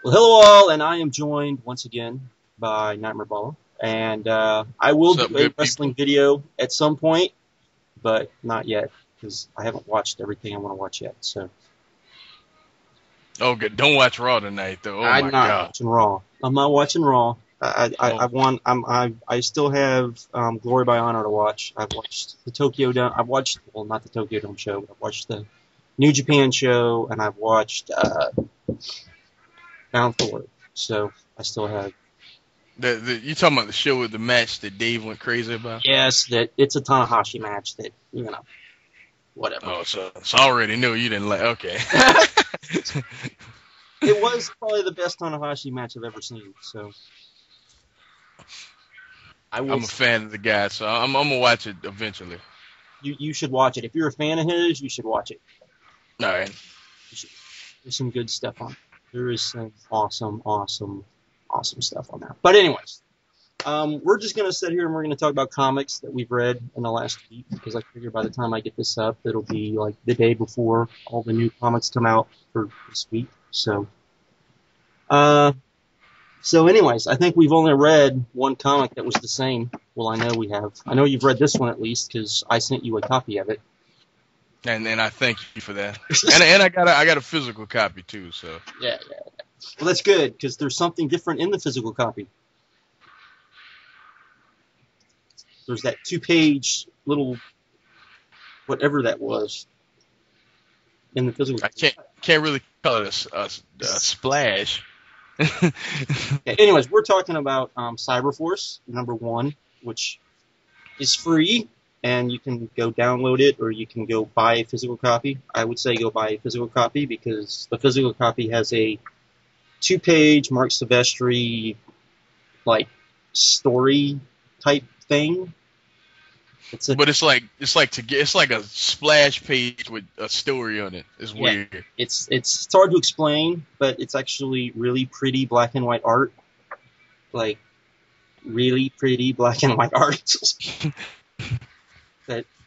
Well, hello all, and I am joined once again by Nightmare Ball, and I will What's up, do a good wrestling people? video at some point, but not yet because I haven't watched everything I want to watch yet. So Oh, good. Don't watch Raw tonight, though. Oh I'm my not God. watching Raw. I'm not watching Raw. I Oh, want. I still have Glory by Honor to watch. I've watched the Tokyo Dome. I've watched not the Tokyo Dome show. But I've watched the New Japan show, and I've watched Bound for Glory. So I still have. you talking about the show with the match that Dave went crazy about? Yes, that it's a Tanahashi match that, whatever. Oh, so I already knew you didn't like. Okay. It was probably the best Tanahashi match I've ever seen. So I will. I'm a fan of the guy, so I'm gonna watch it eventually. You should watch it. If you're a fan of his, you should watch it. All right. You should, there's some good stuff on it. There is some awesome stuff on there. But anyways, we're just gonna sit here and we're gonna talk about comics that we've read in the last week because I figure by the time I get this up, it'll be like the day before all the new comics come out for this week. So. Uh, So anyways, I think we've only read one comic that was the same. Well, I know we have. I know you've read this one at least because I sent you a copy of it. And I thank you for that. And I got a physical copy too. So Yeah. Well, that's good because there's something different in the physical copy. There's that 2-page little whatever that was in the physical. I can't really call it a splash. Okay, anyways, we're talking about Cyberforce #1, which is free, and you can go download it or you can go buy a physical copy. I would say go buy a physical copy because the physical copy has a 2-page Mark Silvestri like story type thing. But it's like it's like a splash page with a story on it. It's Yeah, weird. it's hard to explain, but it's actually really pretty black and white art, like really pretty black and white art.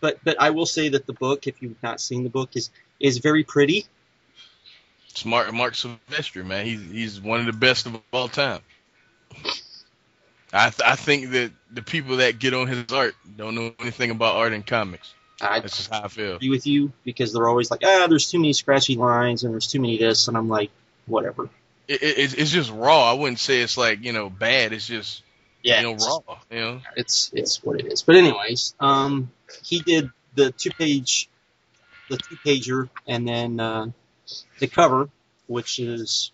But I will say that the book, if you've not seen the book, is very pretty. Smart Mark Silvestri, man. He's one of the best of all time. I think that the people that get on his art don't know anything about art and comics. I That's just how I feel. agree with you because they're always like, there's too many scratchy lines and there's too many this, and I'm like, whatever. It's just raw. I wouldn't say it's like bad. It's just Yeah, raw. it's what it is. But anyways, he did the two pager, and then the cover, which is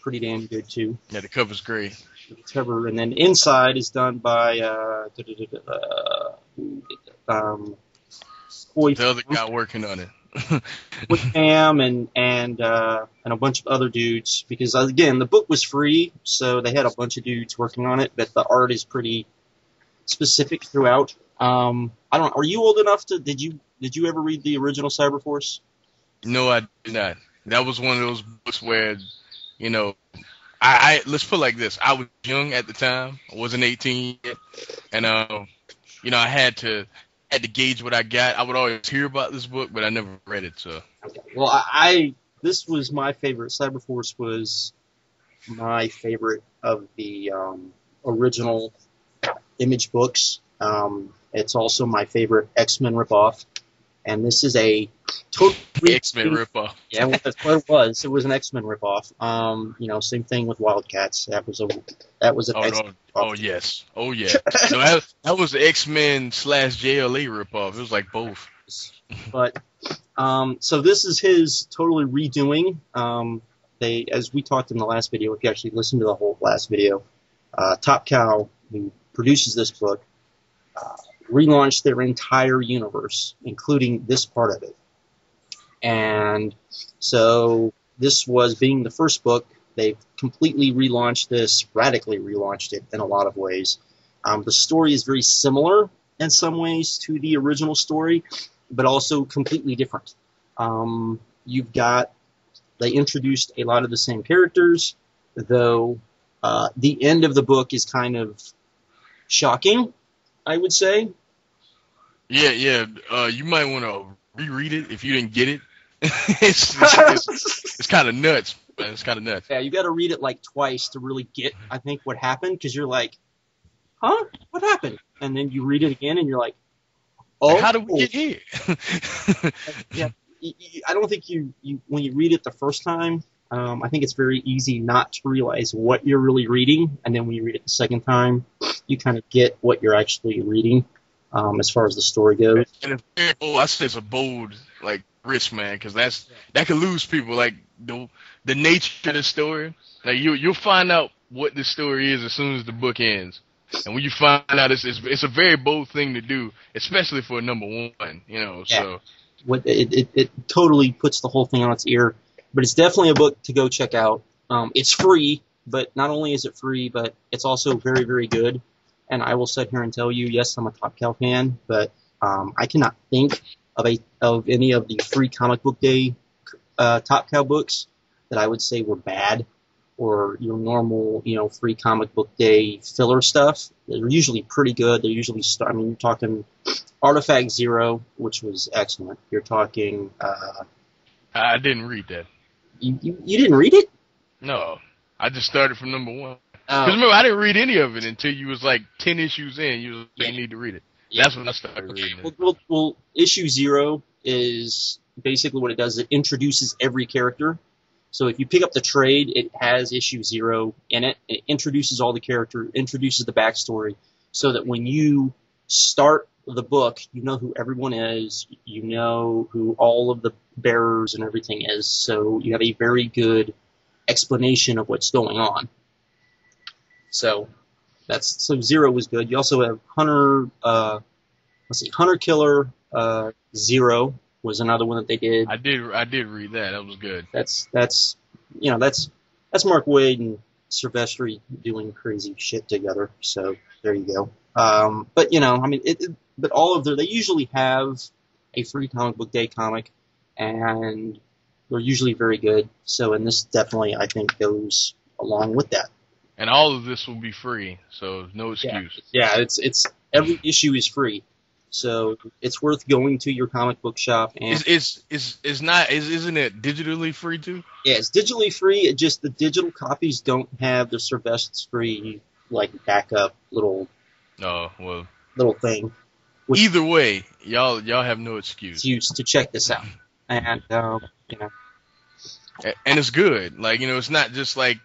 pretty damn good too. Yeah, the cover's great. The cover, and then inside is done by Boy The other guy working on it. Pam and a bunch of other dudes because again the book was free, so they had a bunch of dudes working on it, but the art is pretty specific throughout. I don't know. Are you old enough to did you ever read the original Cyberforce? No, I did not. That was one of those books where, you know, I let's put it like this. I was young at the time. I wasn't 18 yet, and I had to gauge what I got. I would always hear about this book, but I never read it. So Okay. Well, I this was my favorite. Cyberforce was my favorite of the original Image books. It's also my favorite X-Men ripoff, and this is a totally X-Men ripoff. yeah, well, that's what it was. It was an X-Men ripoff. Same thing with Wildcats. That was an Oh X-Men no! ripoff. Oh yes! Oh yeah! No, that was the X-Men / JLA ripoff. It was like both. But so this is his totally redoing. They, as we talked in the last video, if you actually listen to the whole last video, Top Cow, who produces this book, relaunched their entire universe, including this part of it. And so this was being the first book. They've completely relaunched this, radically relaunched it in a lot of ways. The story is very similar in some ways to the original story, but also completely different. They introduced a lot of the same characters, though the end of the book is kind of shocking, I would say. Yeah. You might want to reread it if you didn't get it. It's kind of nuts. It's kind of nuts. Yeah, you got to read it like twice to really get, I think, what happened, because you're like, huh? What happened? And then you read it again, and you're like, oh. How did we get here? Yeah, I don't think you when you read it the first time, I think it's very easy not to realize what you're really reading, and then when you read it the second time, you kind of get what you're actually reading, as far as the story goes. And it's very bold. I say it's a bold, like, risk, man, because that could lose people. Like the nature of the story, like you'll find out what the story is as soon as the book ends. And when you find out, it's a very bold thing to do, especially for a number one, you know. Yeah. So it totally puts the whole thing on its ear. But it's definitely a book to go check out. It's free, but not only is it free, but it's also very, very good. And I will sit here and tell you, yes, I'm a Top Cow fan, but I cannot think of any of the free comic book day Top Cow books that I would say were bad, or your normal, free comic book day filler stuff. They're usually pretty good. They're usually you're talking Artifact Zero, which was excellent. You're talking. I didn't read that. You didn't read it? No, I just started from number one. Oh. Because remember, I didn't read any of it until you was like 10 issues in. You was like, you need to read it. Yeah. That's when I started reading it. Well, issue 0 is basically what it does. It introduces every character. So if you pick up the trade, it has issue 0 in it. It introduces all the character, introduces the backstory, so that when you start the book, you know who everyone is, you know who all of the bearers and everything is, so you have a very good explanation of what's going on. So 0 was good. You also have Hunter Killer 0 was another one that they did. I did read that. That was good. That's Mark Waid and Silvestri doing crazy shit together. So there you go. But but all of they usually have a free comic book day comic, and they're usually very good. So, and this definitely, I think, goes along with that. And all of this will be free, so no excuse. Yeah, it's every issue is free, so it's worth going to your comic book shop. And isn't it digitally free too? Yeah, it's digitally free. It just the digital copies don't have the Silvestri like backup little thing. Either way, y'all have no excuse. Used to check this out, and and it's good. Like, it's not just like,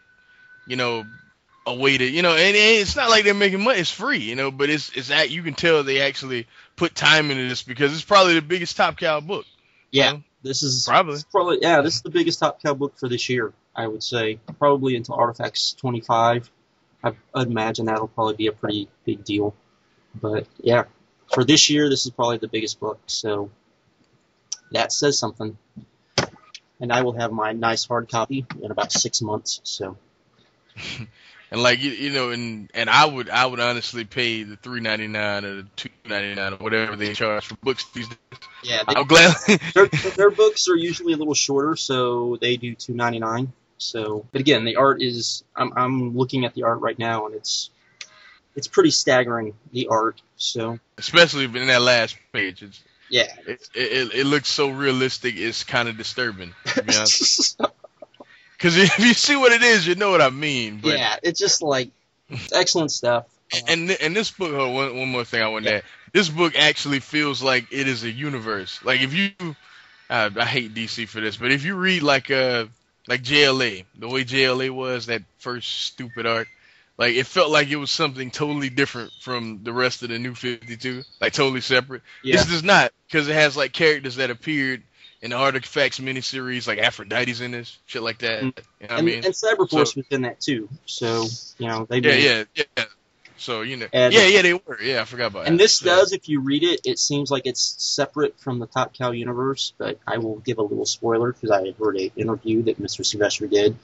a way to, and it's not like they're making money. It's free, but it's that you can tell they actually put time into this, because it's probably the biggest Top Cow book. Yeah, this is probably this is the biggest Top Cow book for this year, I would say. Probably until Artifacts 25. I'd imagine that'll probably be a pretty big deal. But yeah, for this year, this is probably the biggest book. So that says something. And I will have my nice hard copy in about 6 months. So. And like and I would honestly pay the $3.99 or the $2.99 or whatever they charge for books these days. Yeah, I'm glad. their books are usually a little shorter, so they do $2.99. So, but again, the art is. I'm looking at the art right now, and it's pretty staggering, the art. So, especially in that last page, yeah, it looks so realistic. It's kind of disturbing, to be honest. Because if you see what it is, you know what I mean. But, yeah, it's just like excellent stuff. And this book, one more thing I want to add. This book actually feels like it is a universe. Like if you, I hate DC for this, but if you read like JLA, the way JLA was, that first stupid art, like it felt like it was something totally different from the rest of the New 52, like totally separate. Yeah. This does not, because it has like characters that appeared in the Artifacts miniseries, like Aphrodite's in this, shit like that. You know what I mean? And Cyberforce was in that too. So, they yeah. So, they were. Yeah, I forgot about that. And this does, if you read it, it seems like it's separate from the Top Cow universe, but I will give a little spoiler because I heard an interview that Mr. Silvestri did.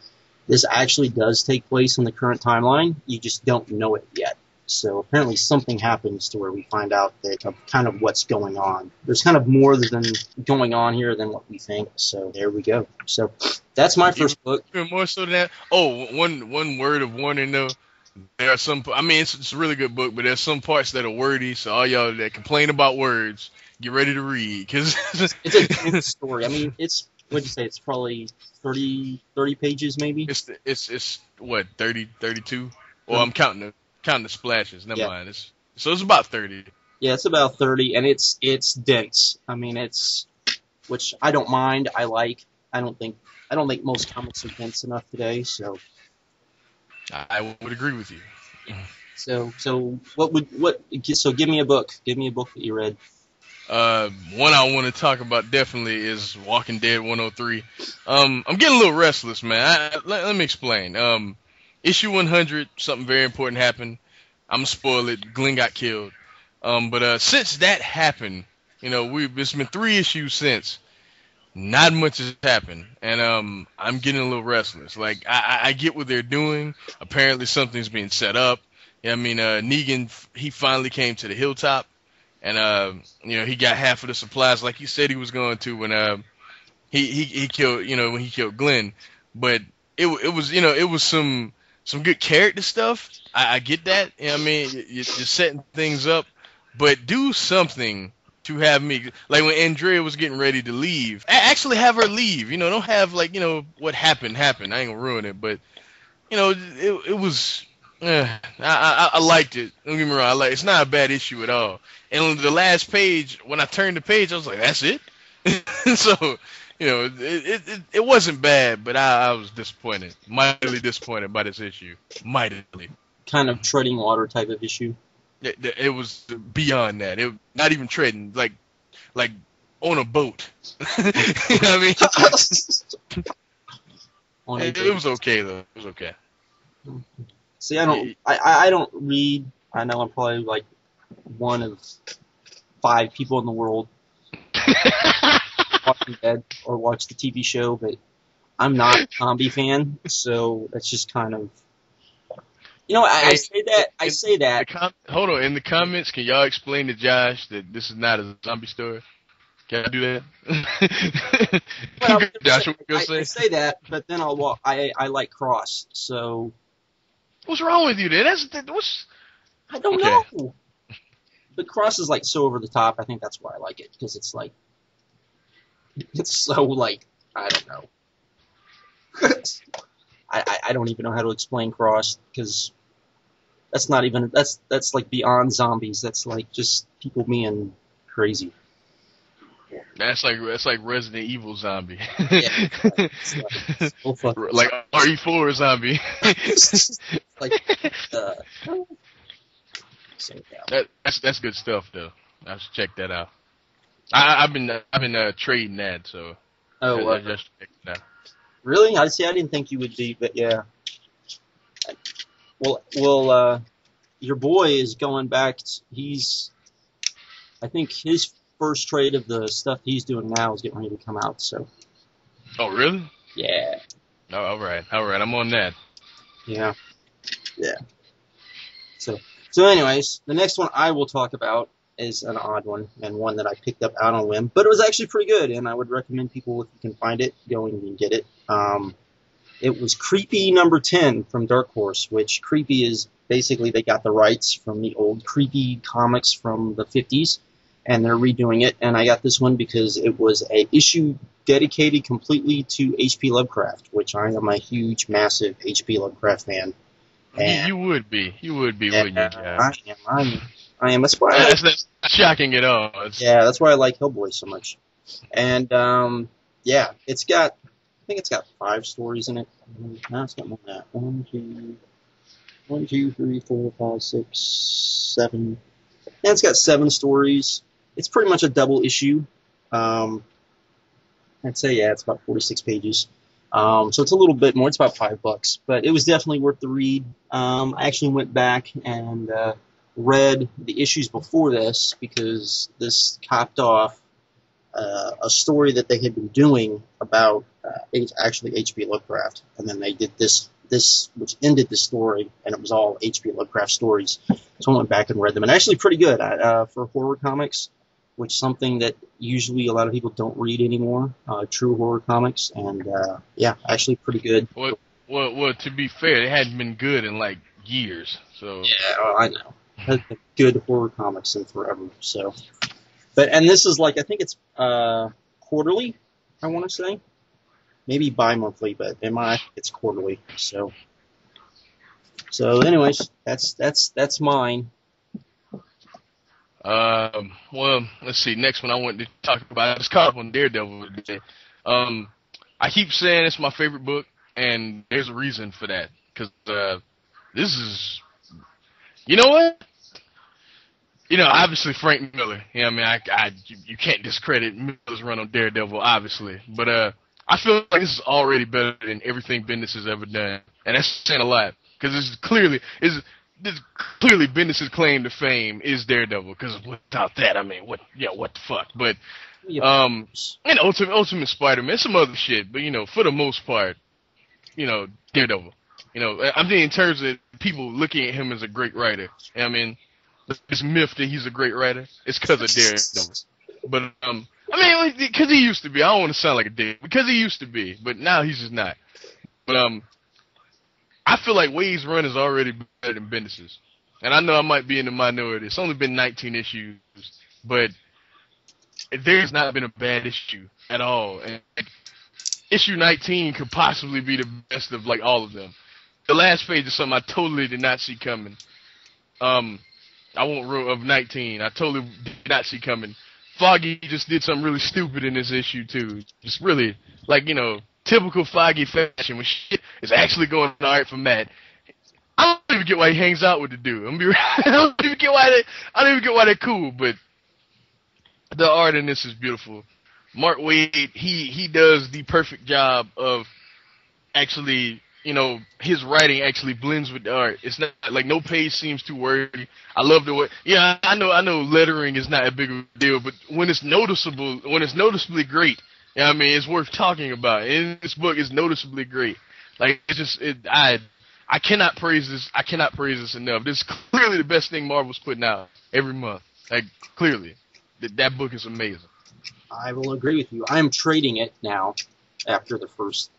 This actually does take place in the current timeline. You just don't know it yet. So apparently something happens to where we find out that kind of what's going on. There's kind of more than going on here than what we think. So there we go. So that's my first book. Even more so than that. Oh, one word of warning though. There are some. I mean, it's a really good book, but there's some parts that are wordy. So all y'all that complain about words, get ready to read, because it's a good story. I mean, it's what'd you say? It's probably 30 pages, maybe. It's what 30, 32? Well, 30. I'm counting the splashes. Never Yeah. mind. So it's about 30. Yeah, it's about 30, and it's dense. I mean, which I don't mind. I like. I don't think most comics are dense enough today. So I would agree with you. so give me a book. Give me a book that you read. One I want to talk about definitely is Walking Dead 103. I'm getting a little restless, man. Let me explain. Issue 100, something very important happened. I'm gonna spoil it. Glenn got killed. But since that happened, it's been 3 issues since. Not much has happened, and I'm getting a little restless. Like I get what they're doing. Apparently something's being set up. Yeah, I mean Negan, he finally came to the hilltop, and he got half of the supplies like he said he was going to when he killed when he killed Glenn. But it was some good character stuff. I get that. I mean you're setting things up, but do something to have me, like when Andrea was getting ready to leave, actually have her leave. Don't have what happened. I ain't gonna ruin it, but it was. I liked it. Don't get me wrong. It's not a bad issue at all. And on the last page, when I turned the page, I was like, "That's it." So, it wasn't bad, but I was disappointed, mightily disappointed by this issue, mightily. Kind of treading water type of issue. It was beyond that. It not even treading, like on a boat. You know what I mean? It was okay though. It was okay. See, I don't read. I know I'm probably like one of 5 people in the world Walking Dead or watch the TV show, but I'm not a zombie fan, so it's just kind of. I say that. Hold on. In the comments, can y'all explain to Josh that this is not a zombie story? Can I do that? Well, Josh, what you gonna say? I say that, but then I like Cross, so. What's wrong with you, then? I don't know. But Cross is like so over the top. I think that's why I like it, because it's like. It's so like I don't know. I don't even know how to explain Cross, because that's not even that's like beyond zombies. That's like just people being crazy. That's like Resident Evil zombie. Yeah, like RE4 zombie. That's good stuff though. I should check that out. I've been trading that, so I just checked it out. Really? I didn't think you would be, but yeah. Well, your boy is going back. I think his first trade of the stuff he's doing now is getting ready to come out. So. Oh, really? Yeah. Oh, all right. I'm on that. Yeah. So anyways, the next one I will talk about is an odd one, and one that I picked up out on a whim, but it was actually pretty good, and I would recommend people, if you can find it, go and get it. It was Creepy number 10 from Dark Horse, which Creepy is basically they got the rights from the old Creepy comics from the 50s, and they're redoing it, and I got this one because it was a issue dedicated completely to H.P. Lovecraft, which I am a huge, massive H.P. Lovecraft fan. And you would be, wouldn't you, Josh? I am. That's why. That's shocking at all. Yeah, that's why I like Hellboy so much. And yeah, I think it's got 5 stories in it. No, it's got more than that. 1, 2, 3, 4, 5, 6, 7. And it's got 7 stories. It's pretty much a double issue. I'd say it's about 46 pages. So it's a little bit more. It's about $5, but it was definitely worth the read. I actually went back and read the issues before this, because this topped off a story that they had been doing about actually H.P. Lovecraft, and then they did this which ended the story, and it was all H.P. Lovecraft stories. So I went back and read them, and actually pretty good for horror comics, which is something that usually a lot of people don't read anymore, true horror comics, and yeah, actually pretty good. Well, to be fair, they hadn't been good in like years, so. Yeah, I know. Has been good horror comics in forever, so. And this is like, I think it's quarterly, I want to say. maybe bi-monthly, but in my it's quarterly. So anyways, that's mine. Well, let's see. Next one I wanted to talk about. I just caught up on Daredevil today. I keep saying it's my favorite book, and there's a reason for that. Because this is, you know what? You know, obviously Frank Miller. You know, I mean, you can't discredit Miller's run on Daredevil, obviously. But I feel like this is already better than everything Bendis has ever done, and that's saying a lot. Because this is clearly Bendis' claim to fame is Daredevil. Because without that, I mean, what the fuck? But and Ultimate Spider-Man, some other shit. But you know, for the most part, you know, Daredevil. You know, I mean, in terms of people looking at him as a great writer. I mean, this myth that he's a great writer, it's because of Daredevil. But I mean, because he used to be. I don't want to sound like a dick. Because he used to be, but now he's just not. But I feel like Wade's run is already better than Bendis's. And I know I might be in the minority. It's only been 19 issues, but there's not been a bad issue at all. And issue 19 could possibly be the best of like all of them. The last page is something I totally did not see coming. I won't ruin of 19. I totally did not see coming. Foggy just did something really stupid in this issue too. Just really, like, you know, typical Foggy fashion when shit is actually going alright for Matt. I don't even get why he hangs out with the dude. I don't even get why they're cool, but the art in this is beautiful. Mark Waid, he does the perfect job of actually, you know, his writing actually blends with the art. It's not like no page seems too wordy. I love the way. Yeah, I know lettering is not a big deal, but when it's noticeable, when it's noticeably great, you know what I mean, it's worth talking about. And this book is noticeably great. Like, it's just, I cannot praise this. I cannot praise this enough. This is clearly the best thing Marvel's putting out every month. Like, clearly, that book is amazing. I will agree with you. I am trading it now after the first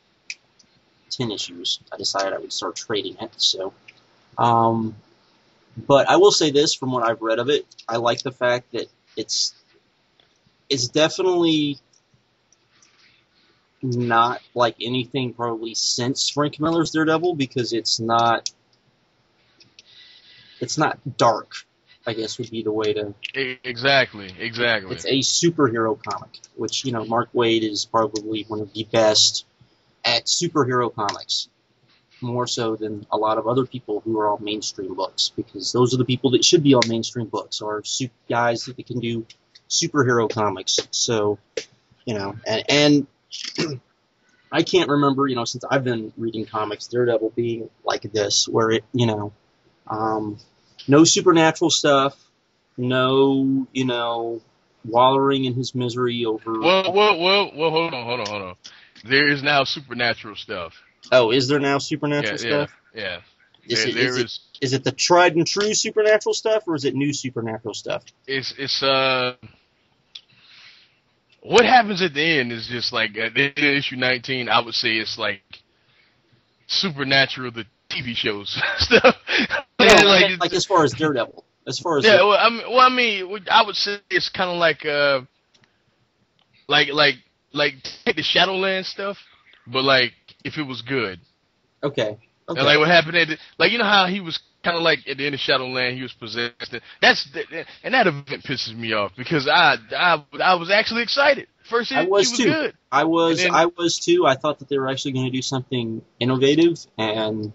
10 issues. I decided I would start trading it. So, but I will say this from what I've read of it. I like the fact that it's definitely not like anything probably since Frank Miller's Daredevil, because it's not dark, I guess would be the way to... Exactly. It's a superhero comic, which, you know, Mark Waid is probably one of the best at superhero comics, more so than a lot of other people who are on mainstream books, because those are the people that should be on mainstream books, are guys that can do superhero comics. So, you know, and I can't remember, you know, since I've been reading comics, Daredevil being like this, where it, you know, no supernatural stuff, no, you know, wallowing in his misery over... Well, hold on. There is now supernatural stuff. Oh, is there now supernatural stuff? Yeah. Is it the tried and true supernatural stuff, or is it new supernatural stuff? It's what happens at the end is just like at the end of issue 19. I would say it's like Supernatural, the TV shows stuff. No, like as far as Daredevil, as far as I mean, I would say it's kind of like take the Shadowland stuff, but like if it was good. Okay. And like what happened like, you know how he was kind of like at the end of Shadowland, he was possessed. And that event pisses me off because I was actually excited. First issue was good. I was too. I thought that they were actually going to do something innovative, and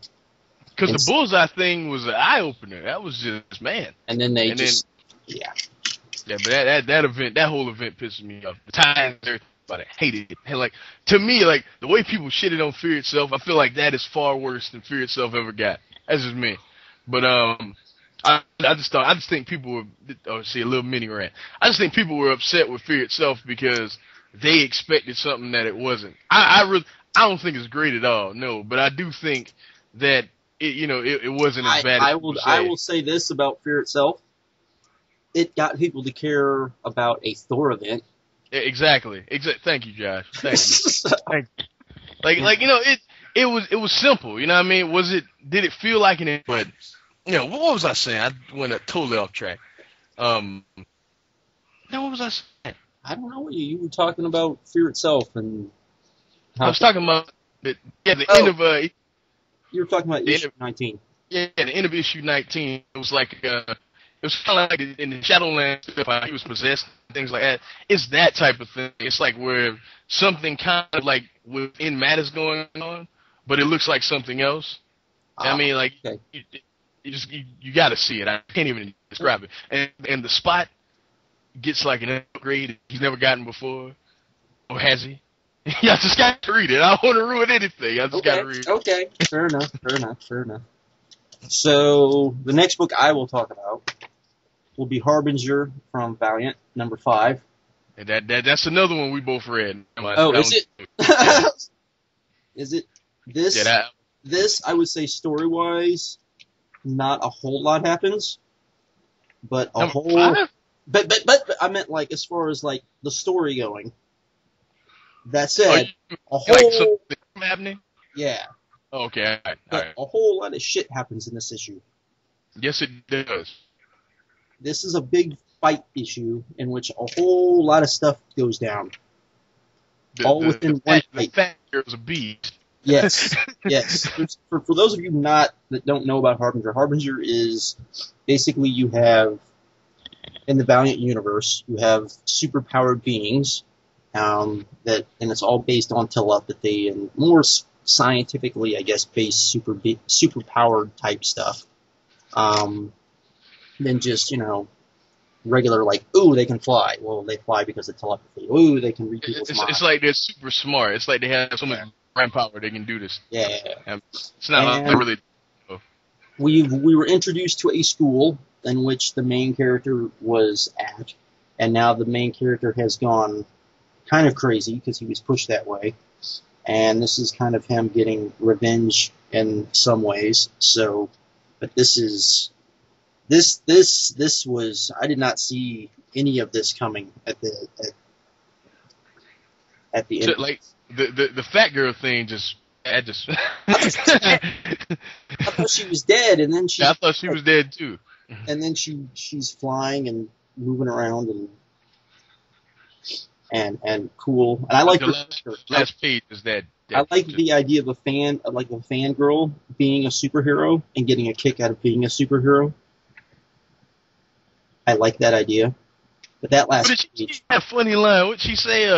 because the Bullseye thing was an eye opener. That was just, man. And then yeah, but that whole event pisses me off. The Titans, everybody hated it. And like, to me, like the way people shitted on Fear Itself, I feel like that is far worse than Fear Itself ever got. That's just me. But I just think people were, a little mini rant. I just think people were upset with Fear Itself because they expected something that it wasn't. I don't think it's great at all, no. But I do think that it wasn't as bad. I will say this about Fear Itself: it got people to care about a Thor event. Exactly. Thank you, Josh. Thank you. Thank you. Like it was simple. You know what I mean? Did it feel like an? But what was I saying? I went totally off track. Now what was I saying? I don't know. You were talking about Fear Itself and I was talking about the end of You were talking about issue 19. Yeah, the end of issue 19. It was like it was kind of like in the Shadowlands stuff, how he was possessed and things like that. It's that type of thing. It's like where something kind of like within Matt is going on, but it looks like something else. I mean, like okay. you got to see it. I can't even describe it. And the Spot gets like an upgrade he's never gotten before, or has he? Yeah, I just got to read it. I don't want to ruin anything. I just got to read it. Okay, fair enough. So the next book I will talk about will be Harbinger from Valiant, number 5. And that's another one we both read. Is it? Yeah. Is it? This, Yeah, this, I would say story-wise, not a whole lot happens, but a number whole... 5? But I meant like as far as like the story going. That said, a whole... Like something happening? Yeah. Oh, okay, all right. A whole lot of shit happens in this issue. Yes, it does. This is a big fight issue in which a whole lot of stuff goes down. All within one The fight. fact there's a beat. Yes, yes. For those of you that don't know about Harbinger is basically you have, in the Valiant universe, you have superpowered beings, and it's all based on telepathy and more scientifically, I guess, based superpowered type stuff, than just, regular, like, ooh, they can fly. Well, they fly because of telepathy. Ooh, they can read people's minds. It's like they're super smart. It's like they have so much brain power they can do this. Yeah. It's not like really... We were introduced to a school in which the main character was at, and now the main character has gone kind of crazy because he was pushed that way. And this is kind of him getting revenge in some ways. So, but this was, I did not see any of this coming at the end. So, like the fat girl thing I thought she was dead, and then I thought she was dead too. And then she's flying and moving around and cool. And I like the last page is that. I like the idea of a fangirl being a superhero and getting a kick out of being a superhero. I like that idea. But that last page. She had a funny line. What'd she say?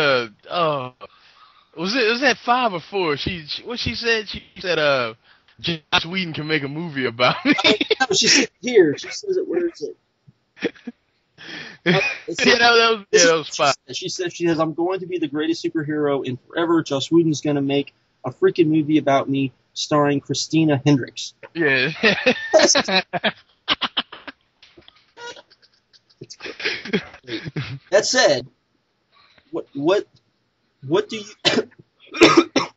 Was that 5 or 4? What she said? She said, Joss Whedon can make a movie about me. No, she said here. She says it. Where is it? That was 5. She says, I'm going to be the greatest superhero in forever. Joss Whedon's going to make a freaking movie about me starring Christina Hendricks. Yeah. It's great. That said, what do you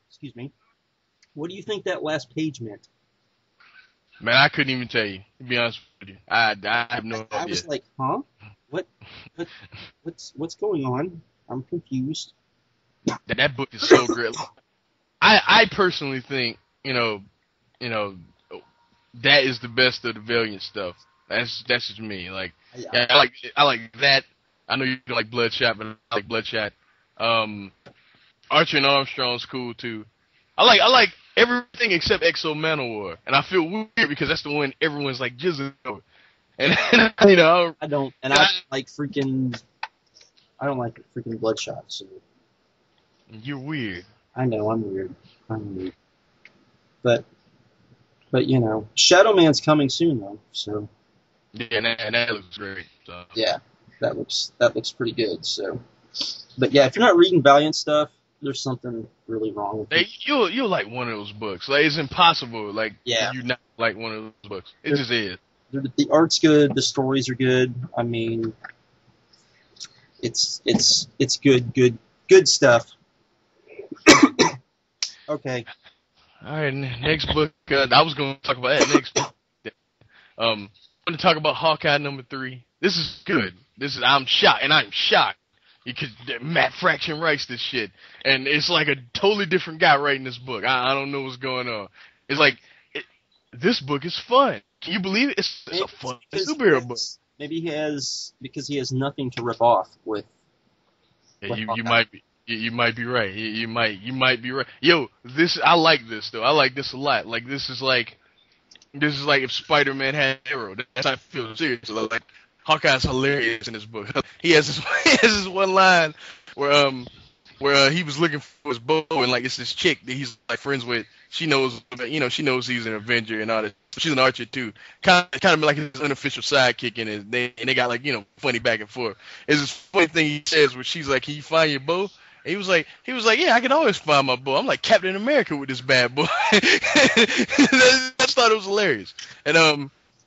excuse me? What do you think that last page meant? Man, I couldn't even tell you. To be honest with you, I have no idea. I was like, huh? What's going on? I'm confused. That book is so great. I personally think that is the best of the Valiant stuff. That's just me. Like, yeah, I like that. I know you like Bloodshot, but I like Bloodshot. Archer and Armstrong's cool too. I like everything except Exo Manowar, and I feel weird because that's the one everyone's like jizzing over. And I don't like freaking Bloodshot. So you're weird. I know I'm weird. But Shadow Man's coming soon though. So yeah, and that looks great. So. Yeah, that looks pretty good. So, but yeah, if you're not reading Valiant stuff, there's something really wrong with it. You'll like one of those books. Like, it's impossible. Like, you not like one of those books. It just is. The art's good. The stories are good. I mean, it's good stuff. Okay. All right, next book. I was going to talk about that next book. I'm going to talk about Hawkeye #3. This is good. I'm shocked. Because Matt Fraction writes this shit, and it's like a totally different guy writing this book. I don't know what's going on. It's like this book is fun. Can you believe it? It's a fun superhero book. Maybe because he has nothing to rip off with. Yeah, you might be. You might be right. You might be right. Yo, I like this though. I like this a lot. Like this is like if Spider-Man had an arrow. That's how I feel serious. Like Hawkeye's hilarious in this book. He has this one line where he was looking for his bow, and like it's this chick that he's like friends with. She knows, she knows he's an Avenger and all that. She's an archer too. Kind of like his unofficial sidekick, and they got like funny back and forth. It's this funny thing he says where she's like, "Can you find your bow?" And he was like, "Yeah, I can always find my bow. I'm like Captain America with this bad boy." I just thought it was hilarious, and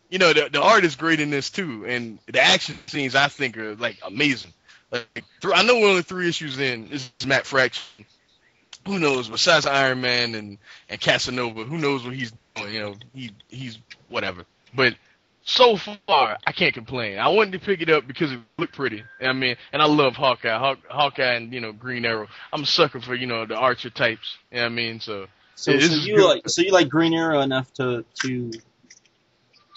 the art is great in this too, and the action scenes I think are like amazing. Like I know we're only 3 issues in. This is Matt Fraction. Who knows? Besides Iron Man and Casanova, who knows what he's doing? He's whatever. But so far, I can't complain. I wanted to pick it up because it looked pretty. And I love Hawkeye. Hawkeye and Green Arrow. I'm a sucker for the Archer types. You know what I mean? So you like Green Arrow enough to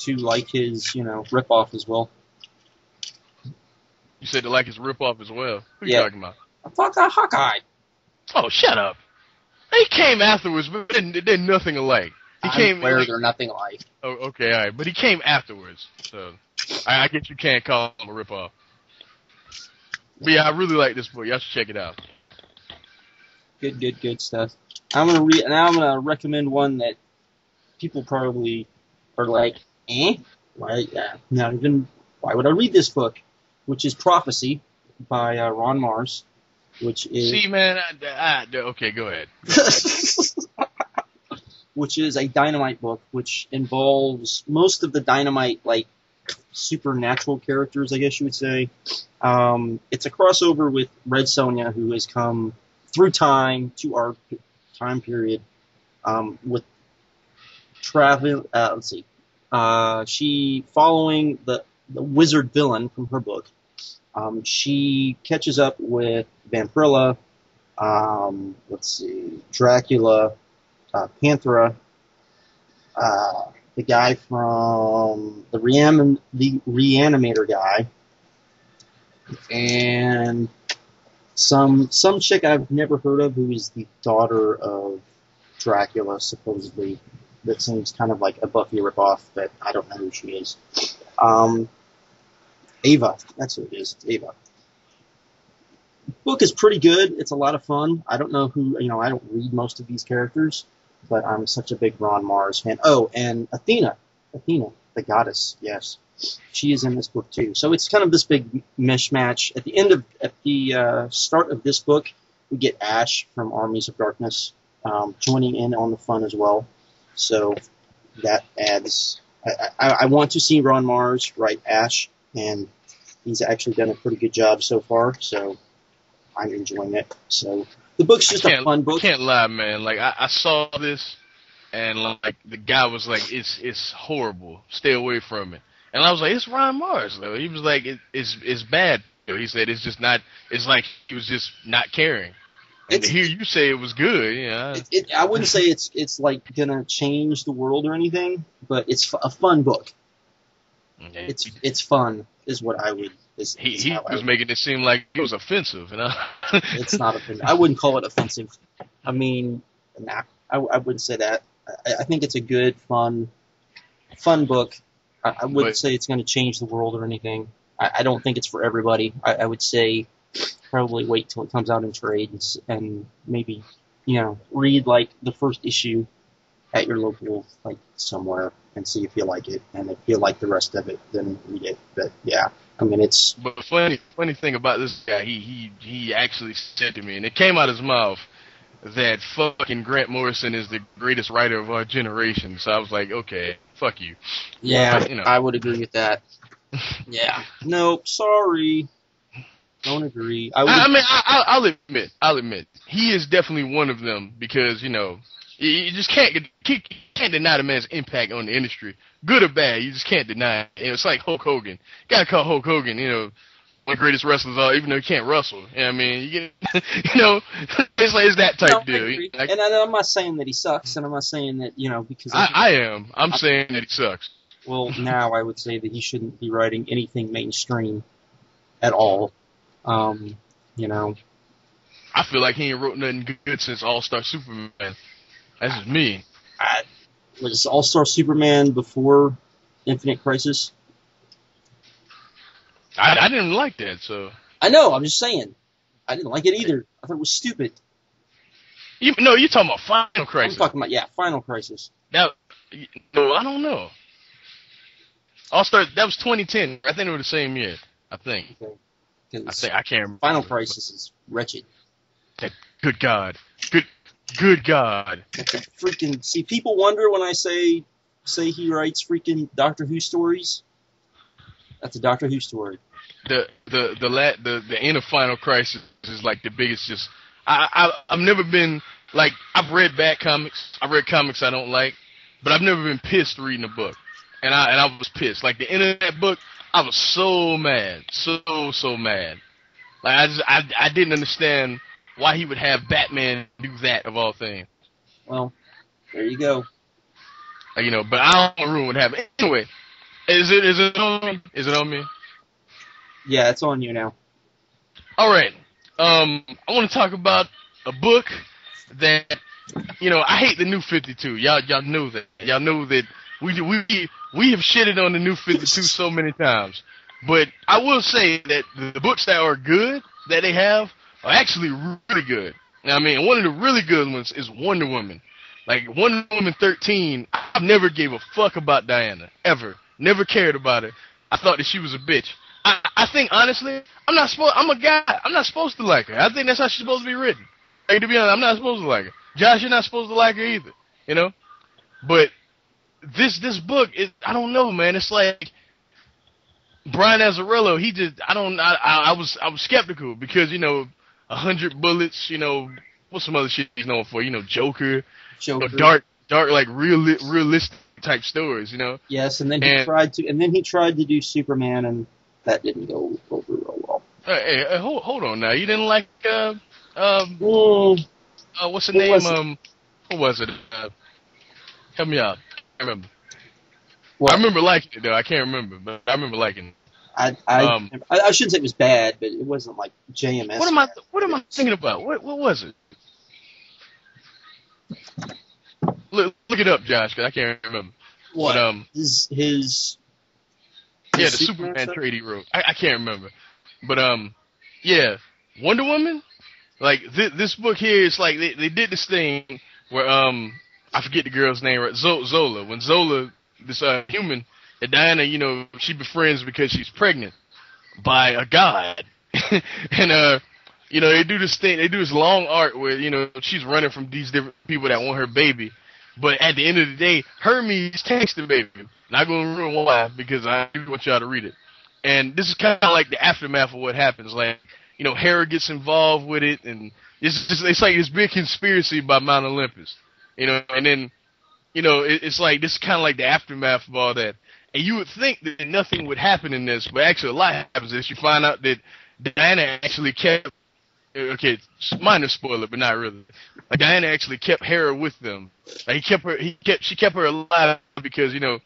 like his ripoff as well. You said to like his ripoff as well. Who are you talking about? Fuck Hawkeye. Oh, shut up. He came afterwards, but they're nothing alike. They're nothing alike. Oh, okay, all right. But he came afterwards, so I guess you can't call him a ripoff. But yeah, I really like this book. Y'all should check it out. Good stuff. I'm gonna recommend one that people probably are like, why would I read this book? Which is Prophecy by Ron Mars. Which is... See, man, okay, go ahead. Which is a Dynamite book, which involves most of the Dynamite, like, supernatural characters, I guess you would say. It's a crossover with Red Sonja, who has come through time to our time period, with travel, she, following the wizard villain from her book, she catches up with Vampirella, Dracula, Panthera, the guy from the Reanimator guy, and some chick I've never heard of who is the daughter of Dracula, supposedly. That seems kind of like a Buffy ripoff, but I don't know who she is. Ava, that's who it is. It's Ava. The book is pretty good. It's a lot of fun. I don't know who, I don't read most of these characters, but I'm such a big Ron Mars fan. Oh, and Athena, the goddess, yes. She is in this book too. So it's kind of this big mishmash. At the start of this book, we get Ash from Armies of Darkness joining in on the fun as well. So that adds. I want to see Ron Mars write Ash, and he's actually done a pretty good job so far. So I'm enjoying it. So the book's just a fun book. I can't lie, man. Like I saw this, and like the guy was like, "It's horrible. Stay away from it." And I was like, "It's Ron Mars, though." He was like, "It's bad." He said, "It's just not." It's like he was just not caring. And to hear you say it was good, yeah. I wouldn't say it's like gonna change the world or anything, but it's a fun book. Okay. It's fun, is what I would. He was making it seem like it was offensive, It's not offensive. I wouldn't call it offensive. I mean, nah, I wouldn't say that. I think it's a good, fun book. I wouldn't say it's going to change the world or anything. I don't think it's for everybody. I would say probably wait till it comes out in trades and maybe, read like the first issue at your local, like somewhere, and see if you like it. And if you like the rest of it, then read it. But yeah, I mean it's. But funny thing about this guy, he actually said to me, and it came out of his mouth, that fucking Grant Morrison is the greatest writer of our generation. So I was like, okay, fuck you. Yeah, but, I would agree with that. Yeah. Nope, sorry. Don't agree. I'll admit, he is definitely one of them because, you just can't deny the man's impact on the industry. Good or bad, you just can't deny it. It's like Hulk Hogan. You gotta call Hulk Hogan, one of the greatest wrestlers of all, even though he can't wrestle. You know what I mean? You get, it's that type deal. And I'm not saying that he sucks, and I'm not saying that, because... I am. I'm saying that he sucks. Well, now I would say that he shouldn't be writing anything mainstream at all. I feel like he ain't wrote nothing good since All-Star Superman. That's just me. Was All-Star Superman before Infinite Crisis? I didn't like that, so. I know, I'm just saying. I didn't like it either. I thought it was stupid. You're talking about Final Crisis. I'm talking about, Final Crisis. No, I don't know. All-Star, that was 2010. I think they were the same year. I think. Okay. I can't remember. Final Crisis is wretched. Good God. Good God. Freaking, see, people wonder when I say he writes freaking Doctor Who stories. That's a Doctor Who story. The end of Final Crisis is like the biggest. Just I've never been like, I've read bad comics. I read comics I don't like, but I've never been pissed reading a book, and I was pissed. Like the end of that book, I was so mad, so mad. Like I didn't understand why he would have Batman do that of all things. Well, there you go. But I don't want to ruin what happened. Anyway, is it on me? Is it on me? Yeah, it's on you now. All right. I want to talk about a book that, I hate the New 52. Y'all know that. Y'all know that we have shitted on the New 52 so many times. But I will say that the books that are good that they have are actually really good. Now, I mean, one of the really good ones is Wonder Woman. Like, Wonder Woman 13, I never gave a fuck about Diana, ever. Never cared about her. I thought that she was a bitch. I think, honestly, I'm a guy, I'm not supposed to like her. I think that's how she's supposed to be written. Like, to be honest, I'm not supposed to like her. Josh, you're not supposed to like her either, But this book, I don't know, man. It's like, Brian Azzarello, I was skeptical because, 100 Bullets, what's some other shit he's known for? Joker. Dark, like realistic type stories, Yes, and then he tried to do Superman, and that didn't go over real well. Hey, hold on now. You didn't like what's the name? What was it? Help me out. I remember. What? I remember liking it though. I can't remember, but I remember liking it. I shouldn't say it was bad, but it wasn't like JMS. What am I thinking about? What was it? Look it up, Josh, because I can't remember. What? But, his the Superman trade he wrote. I can't remember. But Wonder Woman. Like this book here is like they did this thing where I forget the girl's name, right? Zola. When Zola, this human, that Diana, she befriends because she's pregnant by a god, and they do this thing. They do this long arc where she's running from these different people that want her baby. But at the end of the day, Hermes takes the baby. Not going to ruin why, because I do want y'all to read it. And this is kind of like the aftermath of what happens. Like, Hera gets involved with it, and it's like this big conspiracy by Mount Olympus. And then, it's like, this is kind of like the aftermath of all that. And you would think that nothing would happen in this, but actually a lot happens. You find out that Diana actually kept, minor spoiler, but not really. Like, Diana actually kept Hera with them. Like, she kept her alive because, the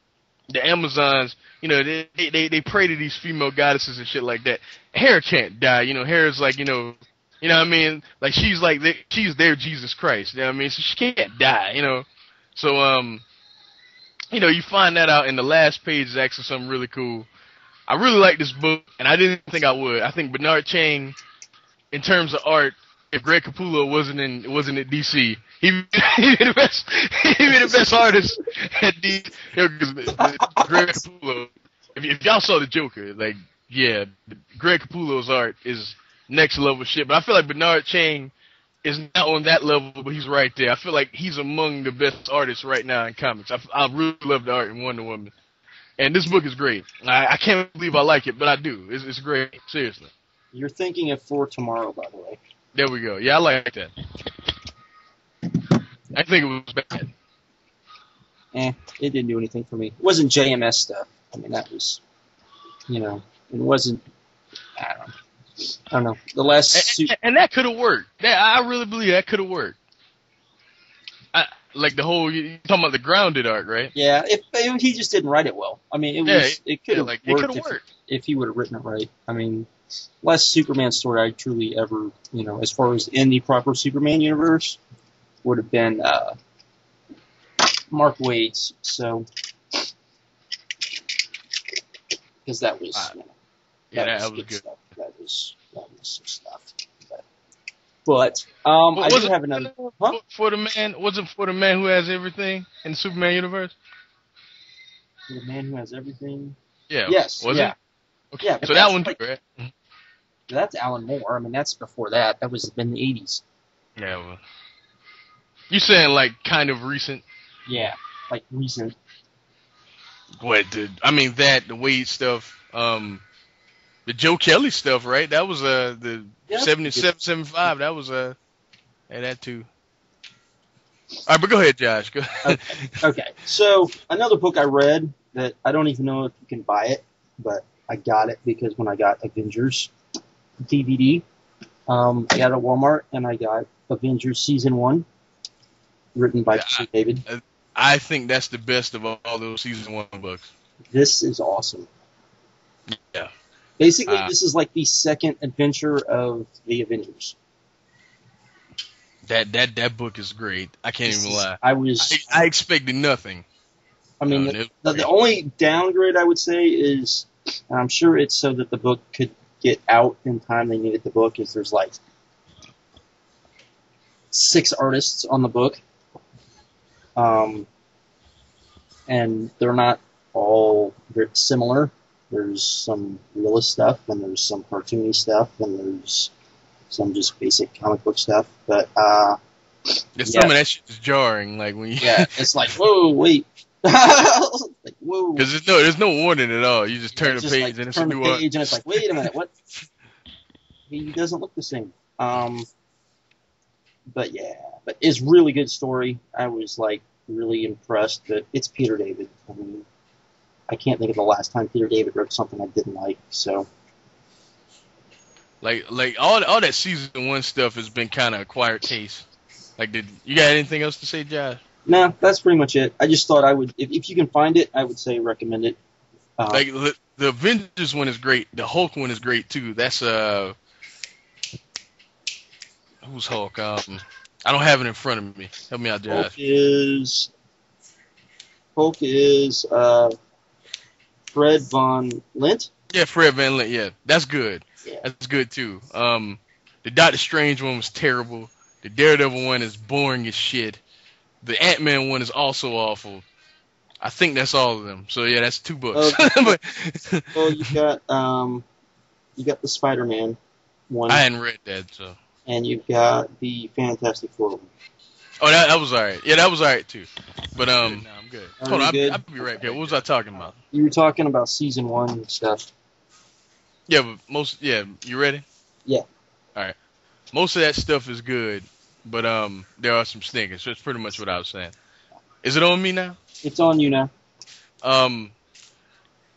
Amazons, they pray to these female goddesses and shit like that. Hera can't die, Hera's like, you know what I mean? Like, she's their Jesus Christ, you know what I mean? So she can't die, So, you find that out, and the last page is actually something really cool. I really like this book, and I didn't think I would. I think Bernard Chang, in terms of art, if Greg Capullo wasn't at DC, he'd be the best artist at DC. Greg Capullo. If y'all saw the Joker, like, yeah, Greg Capullo's art is next level shit. But I feel like Bernard Chang is not on that level, but he's right there. I feel like he's among the best artists right now in comics. I really love the art in Wonder Woman, and this book is great. I can't believe I like it, but I do. It's great, seriously. You're thinking of For Tomorrow, by the way. There we go. Yeah, I like that. I think it was bad. It didn't do anything for me. It wasn't JMS stuff. I mean, that was, it wasn't, I don't know. The last... And that could have worked. I really believe that could have worked. Like the whole, you're talking about the grounded arc, right? Yeah, if he just didn't write it well. I mean, it could have worked if he would have written it right. I mean, last Superman story I truly ever, as far as in the proper Superman universe, would have been Mark Waid's. So, because that was, that was good good. stuff. That was some stuff. But I do have another. Huh? For the man, wasn't for the man who has everything in the Superman universe? The man who has everything. Yeah. Yes. Was yeah. it? Okay. Yeah. So that one too, right? That's Alan Moore. I mean, that's before that. That was in the 80s. Yeah. Well, you saying like kind of recent? Yeah, like recent. What? The Wade stuff. The Joe Kelly stuff, right? That was the 77, 75. That was and that too. All right, but go ahead, Josh. Go ahead. Okay. So another book I read that I don't even know if you can buy it, but I got it because when I got Avengers DVD, I got it at Walmart and I got Avengers Season 1, written by Peter David. I think that's the best of all those Season 1 books. This is awesome. Yeah. Basically, this is like the second adventure of the Avengers. That book is great. I can't even lie. I expected nothing. I mean, the only downgrade I would say is, and I'm sure it's so that the book could get out in time they needed the book, is there's like 6 artists on the book. And they're not all very similar. There's some realist stuff, and there's some cartoony stuff, and there's some just basic comic book stuff. But some of that shit is jarring. Like when you it's like, whoa, wait, like, whoa, because there's no warning at all. You just turn the page like, and it's a new art. And it's like, wait a minute, what? He doesn't look the same. But it's really good story. I was like really impressed. But it's Peter David. I mean, I can't think of the last time Peter David wrote something I didn't like. So, like all that Season 1 stuff has been kind of acquired taste. Like, you got anything else to say, Josh? No, that's pretty much it. I just thought I would, if you can find it, I would say recommend it. Like the Avengers one is great. The Hulk one is great too. That's who's Hulk? I don't have it in front of me. Help me out, Josh. Hulk is Fred Von Lint. Yeah, Fred Van Lint. Yeah, that's good. Yeah. That's good too. The Doctor Strange one was terrible. The Daredevil one is boring as shit. The Ant-Man one is also awful. I think that's all of them. So yeah, that's 2 books. Well, you got the Spider-Man one. I hadn't read that, so. And you've got the Fantastic Four one. Oh, that was alright. Yeah, that was alright too. But no, I'm good. Hold on, good? I'll be right there. What was I talking about? You were talking about Season 1 stuff. Yeah, but you ready? Yeah. Alright. Most of that stuff is good, but there are some stinkers. So that's pretty much what I was saying. Is it on me now? It's on you now.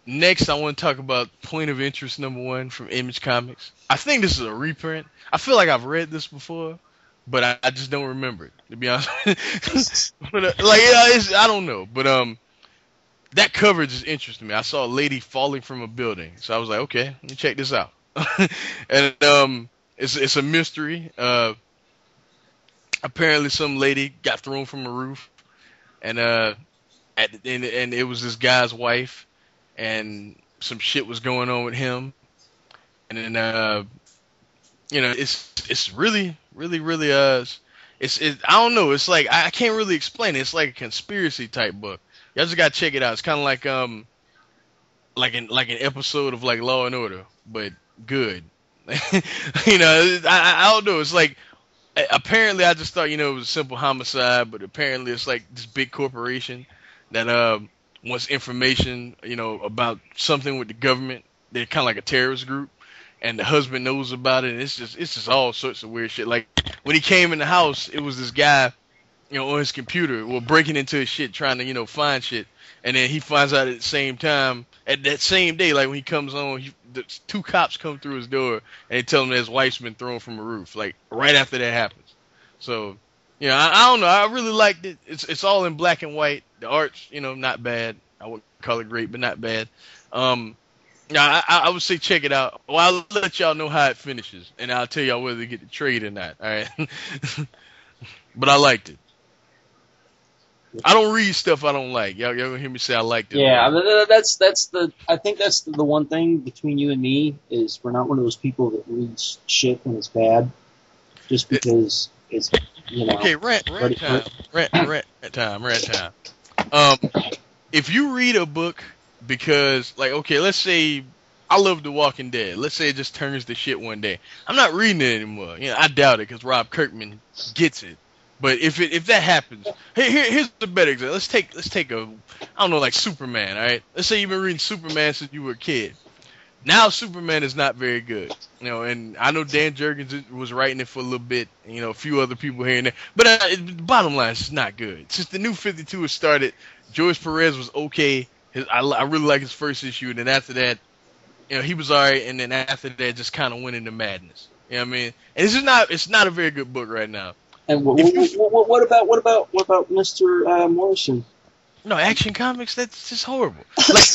Next, I want to talk about Point of Interest #1 from Image Comics. I think this is a reprint. I feel like I've read this before, but I just don't remember it, to be honest. I don't know. But that coverage is interesting to me. I saw a lady falling from a building, so I was like, okay, let me check this out. And it's a mystery. Apparently, some lady got thrown from a roof, and it was this guy's wife, and some shit was going on with him, and then it's really I don't know, it's like I can't really explain it. It's like a conspiracy type book. Y'all just gotta check it out. It's kind of like an episode of like Law and Order, but good. I don't know. It's like apparently I just thought it was a simple homicide, but apparently it's like this big corporation that wants information about something with the government. They're kind of like a terrorist group, and the husband knows about it. And it's just all sorts of weird shit. Like when he came in the house, it was this guy on his computer, breaking into his shit, trying to find shit. And then he finds out at the same time, at that same day, like when he comes on, the 2 cops come through his door and they tell him that his wife's been thrown from a roof, like right after that happens. So, I don't know. I really liked it. It's all in black and white. The art's, not bad. I wouldn't call it great, but not bad. Now, I would say check it out. Well, I'll let y'all know how it finishes, and I'll tell y'all whether to get the trade or not. All right. But I liked it. I don't read stuff I don't like. Y'all gonna hear me say I liked it. Yeah, that's the. I think that's the one thing between you and me is we're not one of those people that reads shit when it's bad, just because it's Okay, rant time. If you read a book because, like, okay, let's say I love The Walking Dead. Let's say it just turns to shit one day. I'm not reading it anymore. I doubt it because Rob Kirkman gets it. But if that happens, here's a better example. Let's take a, I don't know, like Superman. All right, let's say you've been reading Superman since you were a kid. Now Superman is not very good, and I know Dan Jurgens was writing it for a little bit, a few other people here and there. But the bottom line is it's not good. Since the New 52 has started, George Perez was okay. I really like his first issue, and then after that, he was alright, and then after that, just kind of went into madness. You know what I mean? And it's not a very good book right now. And what about Mr. Morrison? No, Action Comics, that's just horrible. Like,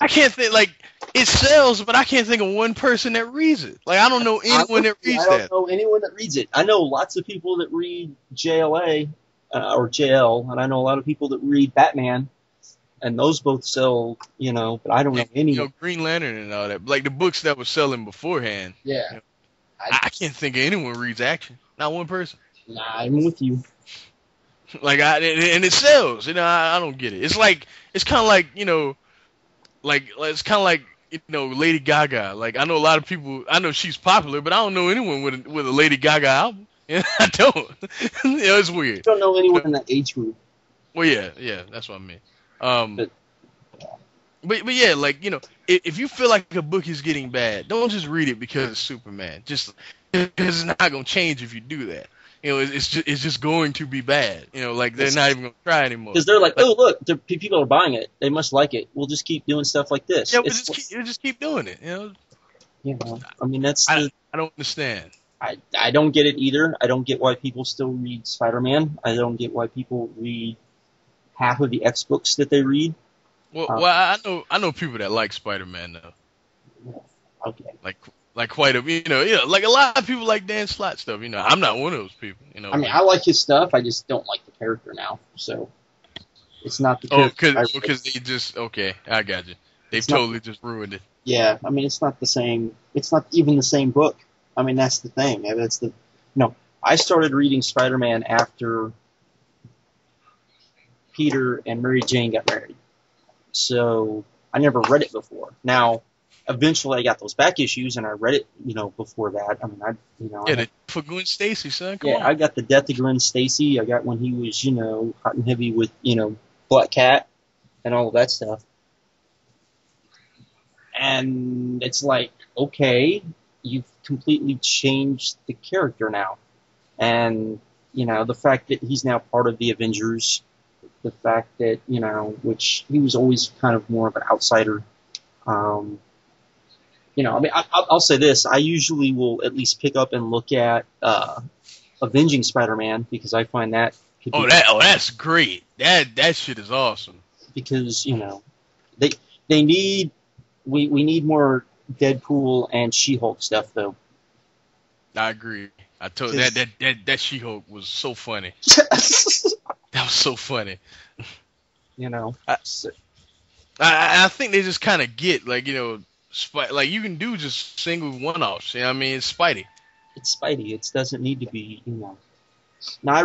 I can't think, like, it sells, but I can't think of one person that reads it. Like, I don't know anyone that reads that. I don't know anyone that reads it. I know lots of people that read JLA or JL, and I know a lot of people that read Batman, and those both sell, but I don't know anyone. Green Lantern and all that. Like, the books that were selling beforehand. Yeah. I can't think of anyone who reads Action. Not one person. Nah, I'm with you. Like, and it sells. I don't get it. It's kind of like, it's kind of like, Lady Gaga. Like, I know a lot of people, I know she's popular, but I don't know anyone with a Lady Gaga album. I don't. It's weird. I don't know anyone in that age group. Well, yeah, that's what I mean. But yeah, like, if you feel like a book is getting bad, don't just read it because it's Superman. Just because it's not gonna change if you do that. It's just going to be bad. Like, they're not even gonna try anymore. Because they're like, oh look, people are buying it. They must like it. We'll just keep doing stuff like this. Yeah, but just keep doing it. I mean, I don't understand. I don't get it either. I don't get why people still read Spider-Man. I don't get why people read half of the X books that they read. Well, I know people that like Spider-Man though. Okay. Like quite a, like a lot of people like Dan Slott stuff. I'm not one of those people. I mean, I like his stuff. I just don't like the character now. So it's not the character. Oh, because they just I got you. They've totally just ruined it. Yeah, I mean, it's not the same. It's not even the same book. I mean, that's the thing. I started reading Spider-Man after Peter and Mary Jane got married. So I never read it before. Now, eventually I got those back issues and I read it, before that. I mean, for Gwen Stacy, son. Come on. I got the Death of Gwen Stacy. I got when he was, hot and heavy with, Black Cat and all of that stuff. And it's like, okay, you've completely changed the character now. And, the fact that he's now part of the Avengers, the fact that, which he was always kind of more of an outsider. I mean, I'll say this. I usually will at least pick up and look at Avenging Spider-Man because I find that could be that's great. That shit is awesome. Because, they need we need more Deadpool and She-Hulk stuff though. I agree. I told that She-Hulk was so funny. That was so funny. I think they just kind of get, like, like, you can do just single one-offs. I mean, it's Spidey. It's Spidey. It doesn't need to be, Now, I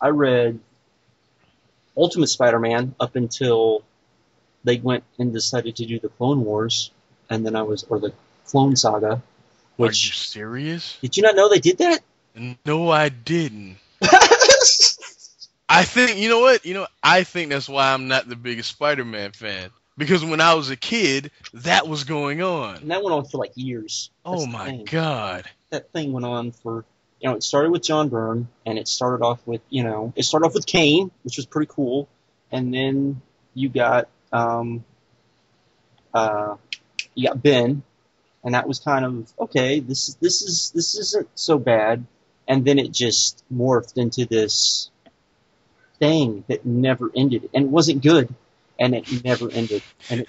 read Ultimate Spider-Man up until they went and decided to do the Clone Wars, and then or the Clone Saga. Are you serious? Did you not know they did that? No, I didn't. I think, you know what? I think that's why I'm not the biggest Spider-Man fan. Because when I was a kid, that was going on. And that went on for like years. Oh my God. That thing went on for, it started with John Byrne, and it started off with, Kane, which was pretty cool. And then you got Ben, and that was kind of, okay, this isn't so bad. And then it just morphed into this thing that never ended, and it wasn't good. and it never ended, and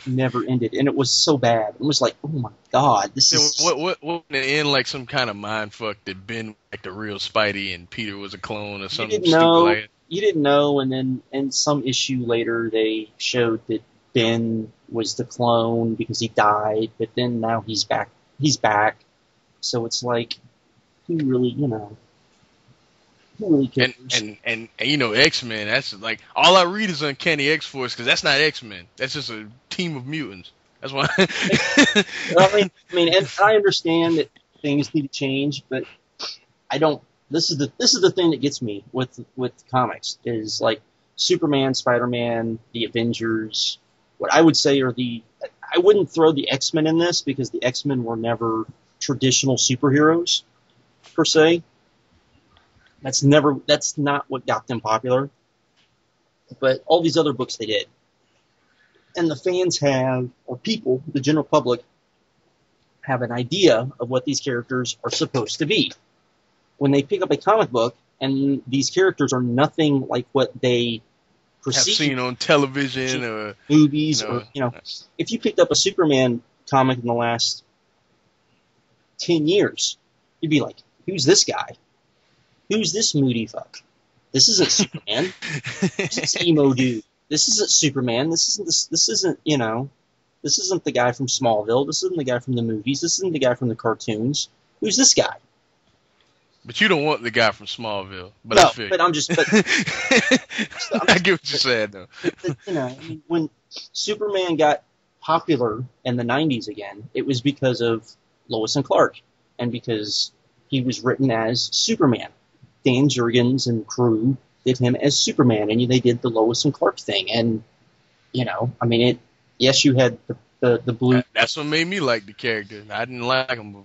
it was so bad. It was like, oh my god, this is What would it end like some kind of mind fuck that Ben was like the real Spidey and Peter was a clone or something stupid like that? You didn't know, and then in some issue later they showed that Ben was the clone because he died, but then now he's back. So it's like, who really cares? And you know, X-Men, that's like, all I read is Uncanny X-Force, because that's not X-Men. That's just a team of mutants. That's why. I mean, and I understand that things need to change, but I don't. This is the thing that gets me with comics is like Superman, Spider-Man, the Avengers. What I would say are I wouldn't throw the X-Men in this because the X-Men were never traditional superheroes per se. That's not what got them popular. But all these other books they did. And the fans or people, the general public, have an idea of what these characters are supposed to be. When they pick up a comic book and these characters are nothing like what they perceive, have seen on television or movies, or if you picked up a Superman comic in the last 10 years, you'd be like, who's this guy? Who's this moody fuck? This isn't Superman. This is emo dude. This isn't Superman. This isn't the guy from Smallville. This isn't the guy from the movies. This isn't the guy from the cartoons. Who's this guy? But you don't want the guy from Smallville. But no, I feel but I'm just. But, I get what you're saying, though. When Superman got popular in the 90s again, it was because of Lois and Clark, and because he was written as Superman. Dan Jurgens and crew did him as Superman, and they did the Lois and Clark thing. And yes, you had the blue. That's what made me like the character. I didn't like him.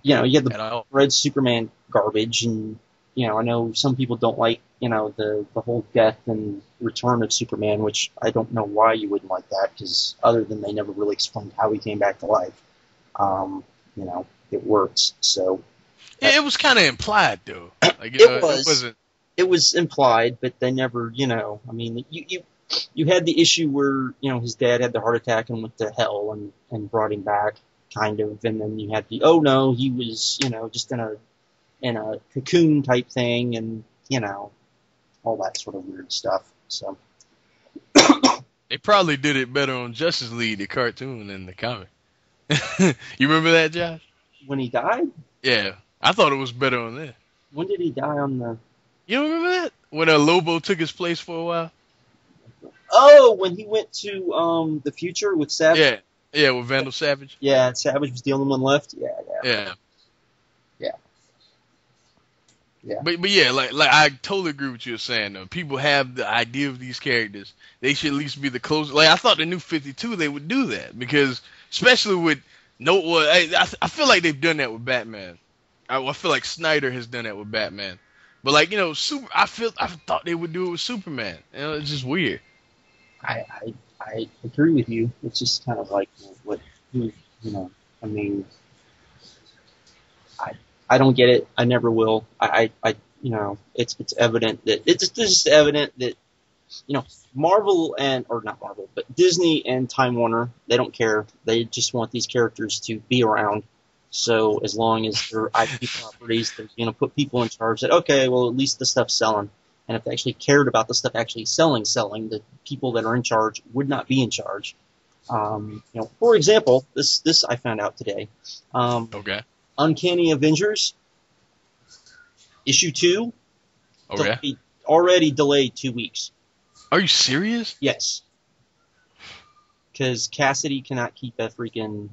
You had the red Superman garbage, and I know some people don't like the whole death and return of Superman, which I don't know why you wouldn't like that, because other than they never really explained how he came back to life. It works. So yeah, it was kind of implied though. Like, it was implied, but they never. You had the issue where his dad had the heart attack and went to hell and brought him back, kind of, and then you had the he was just in a cocoon type thing, and all that sort of weird stuff. So they probably did it better on Justice League, the cartoon, than the comic. You remember that, Josh? When he died? Yeah, I thought it was better on there. When did he die on the? You don't remember that? When Lobo took his place for a while? Oh, when he went to the future with Savage? Yeah, with Vandal Savage. Yeah, Savage was the only one left. Yeah. But yeah, like I totally agree with what you're saying though. People have the idea of these characters. They should at least be the closest. Like, I thought the New 52 they would do that, because especially with I feel like they've done that with Batman. I feel like Snyder has done that with Batman. But like, I thought they would do it with Superman. It's just weird. I agree with you. It's just kind of like I don't get it. I never will. It's evident that it's just evident that Marvel not Marvel, but Disney and Time Warner, they don't care. They just want these characters to be around. So as long as they're IP properties, they're going to put people in charge that, okay, well, at least the stuff's selling. And if they actually cared about the stuff actually selling, the people that are in charge would not be in charge. For example, this I found out today. Okay. Uncanny Avengers, issue 2, okay, already delayed 2 weeks. Are you serious? Yes. Because Cassidy cannot keep a freaking,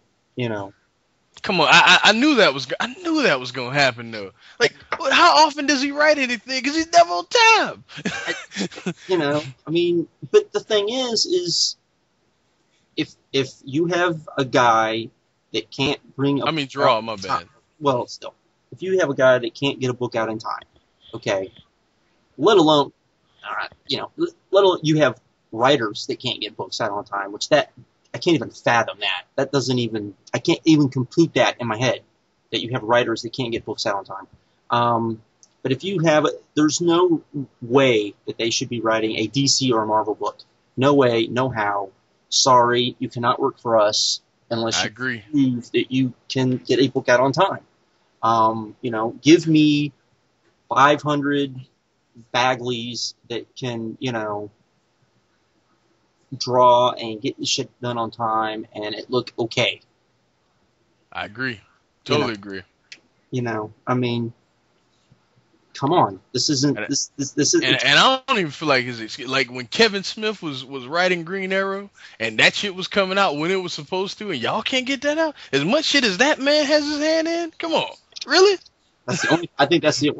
Come on, I knew that was going to happen though. Like, how often does he write anything? Because he's never on time. But the thing is if you have a guy that can't bring my bad. Well, still, if you have a guy that can't get a book out in time, okay, let alone, you have writers that can't get books out on time, which I can't even fathom that. I can't even compute that in my head, that you have writers that can't get books out on time. But if you have there's no way that they should be writing a DC or a Marvel book. No way, no how. sorry, you cannot work for us unless I you agree. prove that you can get a book out on time. Give me 500 Bagleys that can, draw and get the shit done on time and it look okay. I agree. Totally agree. I mean, come on. This isn't this is And I don't even feel like his excuse. Like when Kevin Smith was writing Green Arrow and that shit was coming out when it was supposed to, and y'all can't get that out. As much shit as that man has his hand in, come on, really? that's the only. I think that's the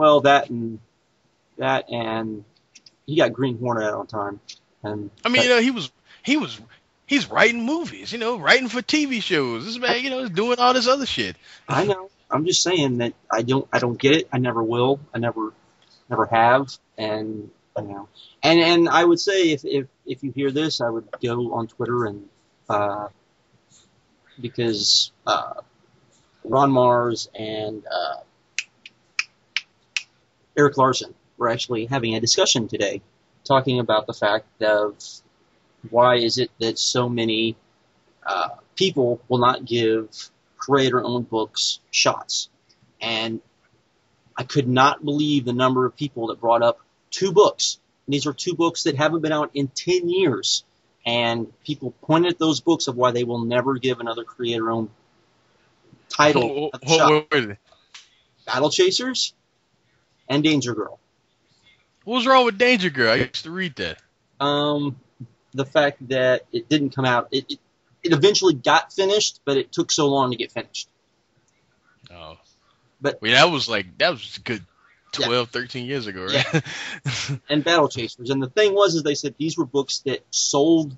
that and he got Green Hornet out on time. And I mean, he's writing movies, writing for TV shows. This man, is doing all this other shit. I know. I'm just saying that I don't get it. I never will. I never have. And and I would say if you hear this, I would go on Twitter and because Ron Mars and Eric Larson were actually having a discussion today, talking about the fact of why is it that so many people will not give creator-owned books shots. And I could not believe the number of people that brought up 2 books. And these are 2 books that haven't been out in 10 years. And people pointed at those books of why they will never give another creator-owned title a shot. Battle Chasers and Danger Girl. What was wrong with Danger Girl? I used to read that. The fact that it didn't come out. It eventually got finished, but it took so long to get finished. Oh. But that was a good 12, 13 years ago, right? Yeah. And Battle Chasers. And the thing was they said these were books that sold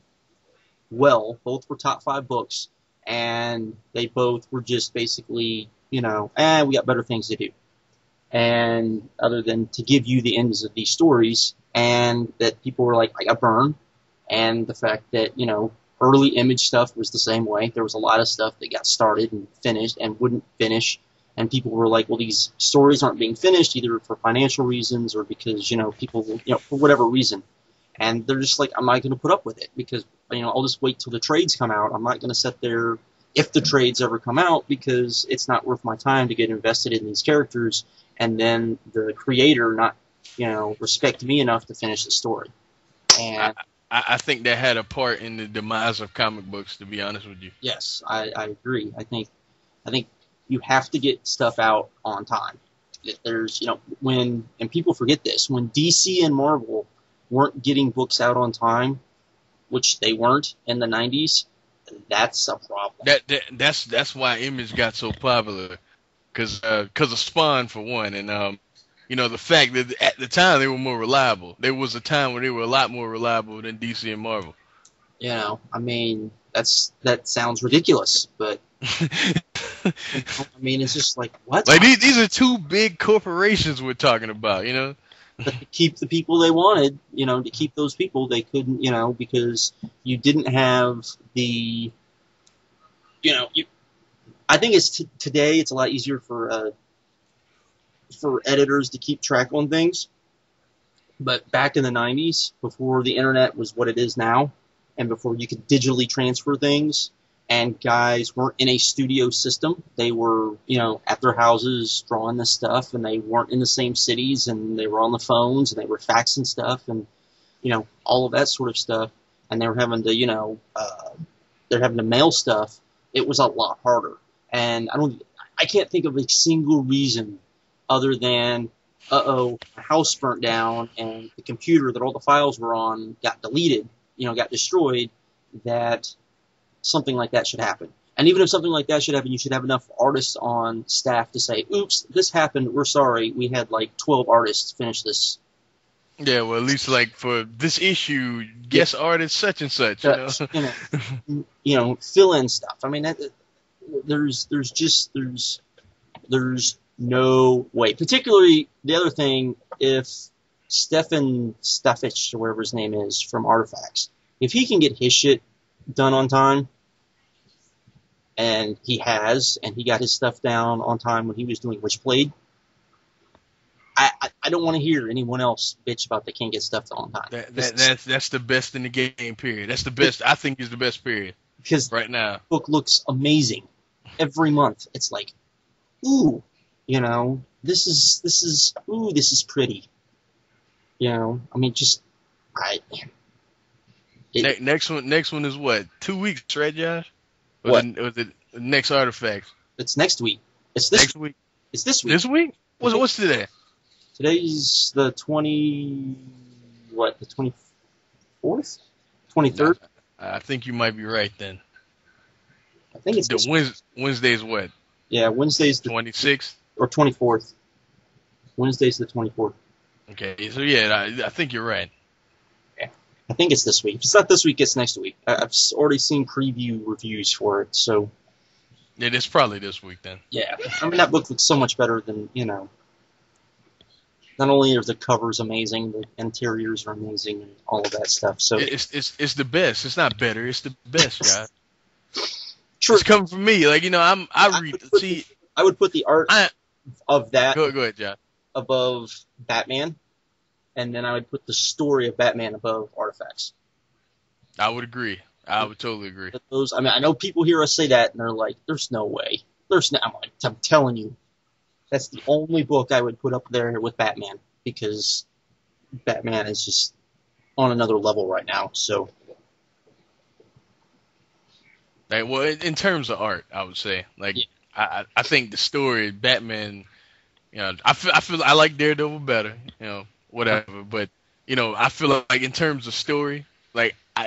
well. Both were top 5 books. And they both were just basically, we got better things to do. And other than to give you the ends of these stories. And that people were like, I got burned. And the fact that, early Image stuff was the same way. There was a lot of stuff that got started and finished and wouldn't finish. And people were like, well, these stories aren't being finished either for financial reasons or because, people, for whatever reason. And they're just like, I'm not going to put up with it because, I'll just wait till the trades come out. I'm not going to sit there if the trades ever come out because it's not worth my time to get invested in these characters and then the creator not, respect me enough to finish the story. And I think that had a part in the demise of comic books, to be honest with you. Yes, I agree. I think you have to get stuff out on time. There's, and people forget this, when DC and Marvel weren't getting books out on time, which they weren't in the 90s, that's a problem. That's why Image got so popular, because of Spawn for one, and the fact that at the time they were more reliable. There was a time when they were a lot more reliable than DC and Marvel. That sounds ridiculous, but it's just like, what? Like these are 2 big corporations we're talking about, But to keep the people they wanted, to keep those people, they couldn't, because you didn't have the, I think today it's a lot easier for editors to keep track on things. But back in the 90s, before the internet was what it is now, and before you could digitally transfer things, and guys weren't in a studio system, they were, at their houses drawing this stuff, and they weren't in the same cities, and they were on the phones, and they were faxing stuff, and, all of that sort of stuff, and they were having to, they're having to mail stuff. It was a lot harder. And I can't think of a single reason other than, my house burnt down and the computer that all the files were on got deleted, got destroyed, that something like that should happen. And even if something like that should happen, you should have enough artists on staff to say, oops, this happened, we're sorry, we had like 12 artists finish this. Yeah, well, at least like for this issue, guest artist such and such, fill in stuff. There's no way. Particularly the other thing, if Stefan Staffich, or whatever his name is, from Artifacts, if he can get his shit done on time, and he got his stuff down on time when he was doing Witchblade, I don't want to hear anyone else bitch about they can't get stuff on time. That's the best in the game. Period. That's the best. I think is the best period. Because right now, the book looks amazing every month. It's like, ooh, this is pretty. I mean, next one is what? 2 weeks, right, Josh? What? Was it next Artifacts? It's next week. It's next week. It's this week. This week? What's today? Today's the 24th? 23rd? I think you might be right then. I think it's Wednesday's what? Yeah, Wednesday's the 26th or 24th. Wednesday's the 24th. Okay, so yeah, I think you're right. Yeah, I think it's this week. If it's not this week, it's next week. I've already seen preview reviews for it, so. Yeah, it's probably this week then. Yeah, I mean that book looks so much better than Not only are the covers amazing, the interiors are amazing, and all of that stuff. So it's the best. It's not better. It's the best, guys. True. It's coming from me. Like I would put the art of that. Go ahead, John. Above Batman, and then I would put the story of Batman above Artifacts. I would agree. I would totally agree. I know people hear us say that, and they're like, "There's no way." I'm telling you, that's the only book I would put up there with Batman, because Batman is just on another level right now. So, well, in terms of art, I would say, I think the story, Batman. I feel I like Daredevil better, whatever. But I feel like in terms of story,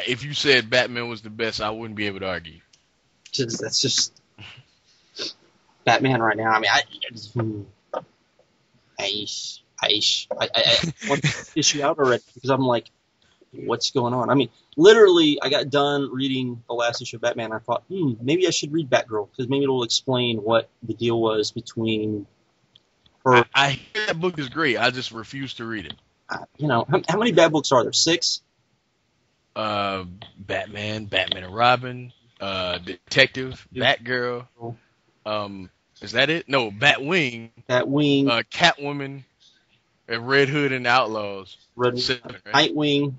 if you said Batman was the best, I wouldn't be able to argue. That's just Batman right now. I mean, I want to issue out already because I'm like, what's going on? I mean, literally, I got done reading the last issue of Batman. I thought, maybe I should read Batgirl because maybe it'll explain what the deal was between. I hear that book is great. I just refuse to read it. How many bad books are there? 6? Batman and Robin, Detective, Batgirl. Is that it? No, Batwing. Catwoman, and Red Hood and the Outlaws. 7, right? Nightwing.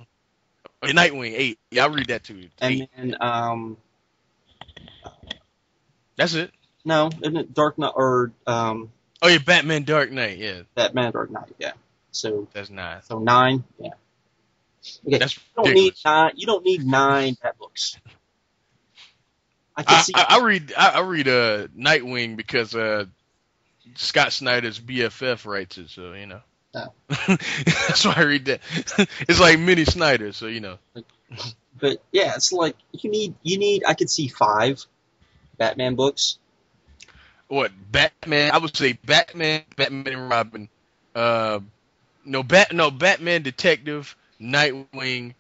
Nightwing 8. Yeah, I'll read that too. 8. And then that's it. No, isn't it Dark Knight or Oh yeah, Batman Dark Knight, yeah. Batman Dark Knight, yeah. So that's 9. So 9, yeah. Okay. That's you don't need 9 bad books. I read Nightwing because Scott Snyder's BFF writes it, so Oh. That's why I read that. It's like mini Snyder, so But yeah, it's like you need I could see 5 Batman books. What, Batman? I would say Batman and Robin. Batman Detective, Nightwing,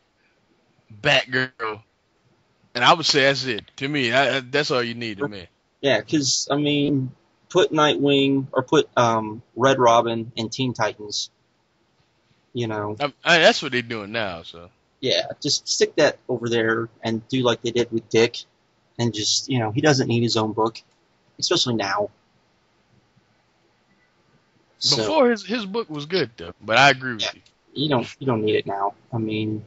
Batgirl, and I would say that's it. To me, that's all you need to me. Yeah, because I mean, put Nightwing or put Red Robin and Teen Titans. That's what they're doing now. So yeah, just stick that over there and do like they did with Dick, and just he doesn't need his own book. Especially now. Before his book was good though, but I agree with you. You don't need it now. I mean,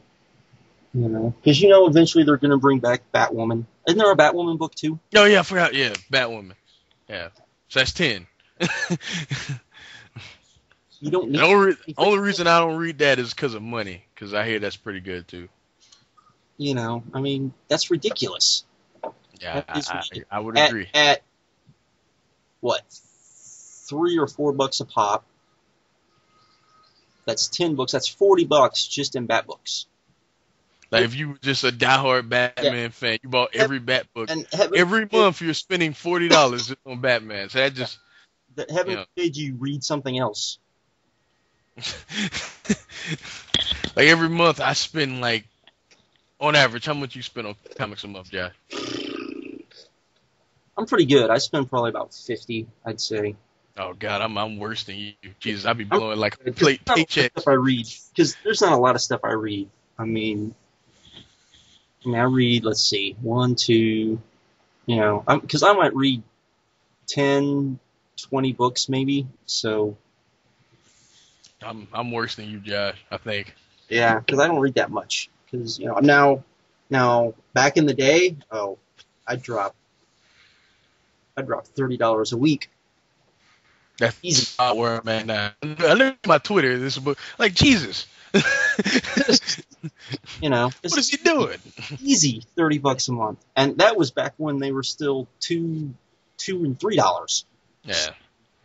because eventually they're gonna bring back Batwoman. Isn't there a Batwoman book too? Oh yeah, I forgot. Yeah, Batwoman. Yeah, so that's 10. You don't need. The only reason I don't read that is because of money. Because I hear that's pretty good too. I mean, that's ridiculous. Yeah, I would agree. At what, $3 or $4 a pop? That's 10 books. That's $40 just in Bat books. Like if you were just a diehard Batman fan, you bought every Bat book. And every month you're spending $40 just on Batman. So that just heaven forbid you read something else. Like every month I spend on average, how much you spend on comics a month, Josh? I'm pretty good. I spend probably about $50, I'd say. Oh God, I'm worse than you. Jesus, I'd be blowing like a paycheck. Stuff I read, because there's not a lot of stuff I read. I mean, I read. Let's see, 1, 2. Because I might read 10, 20 books maybe. So I'm worse than you, Josh. I think. Yeah, because I don't read that much. Because now back in the day, oh, I dropped $30 a week. Easy. That's not where I'm at now. I look at my Twitter. This book, like Jesus. It's What is he doing? easy $30 a month, and that was back when they were still $2 and $3. Yeah.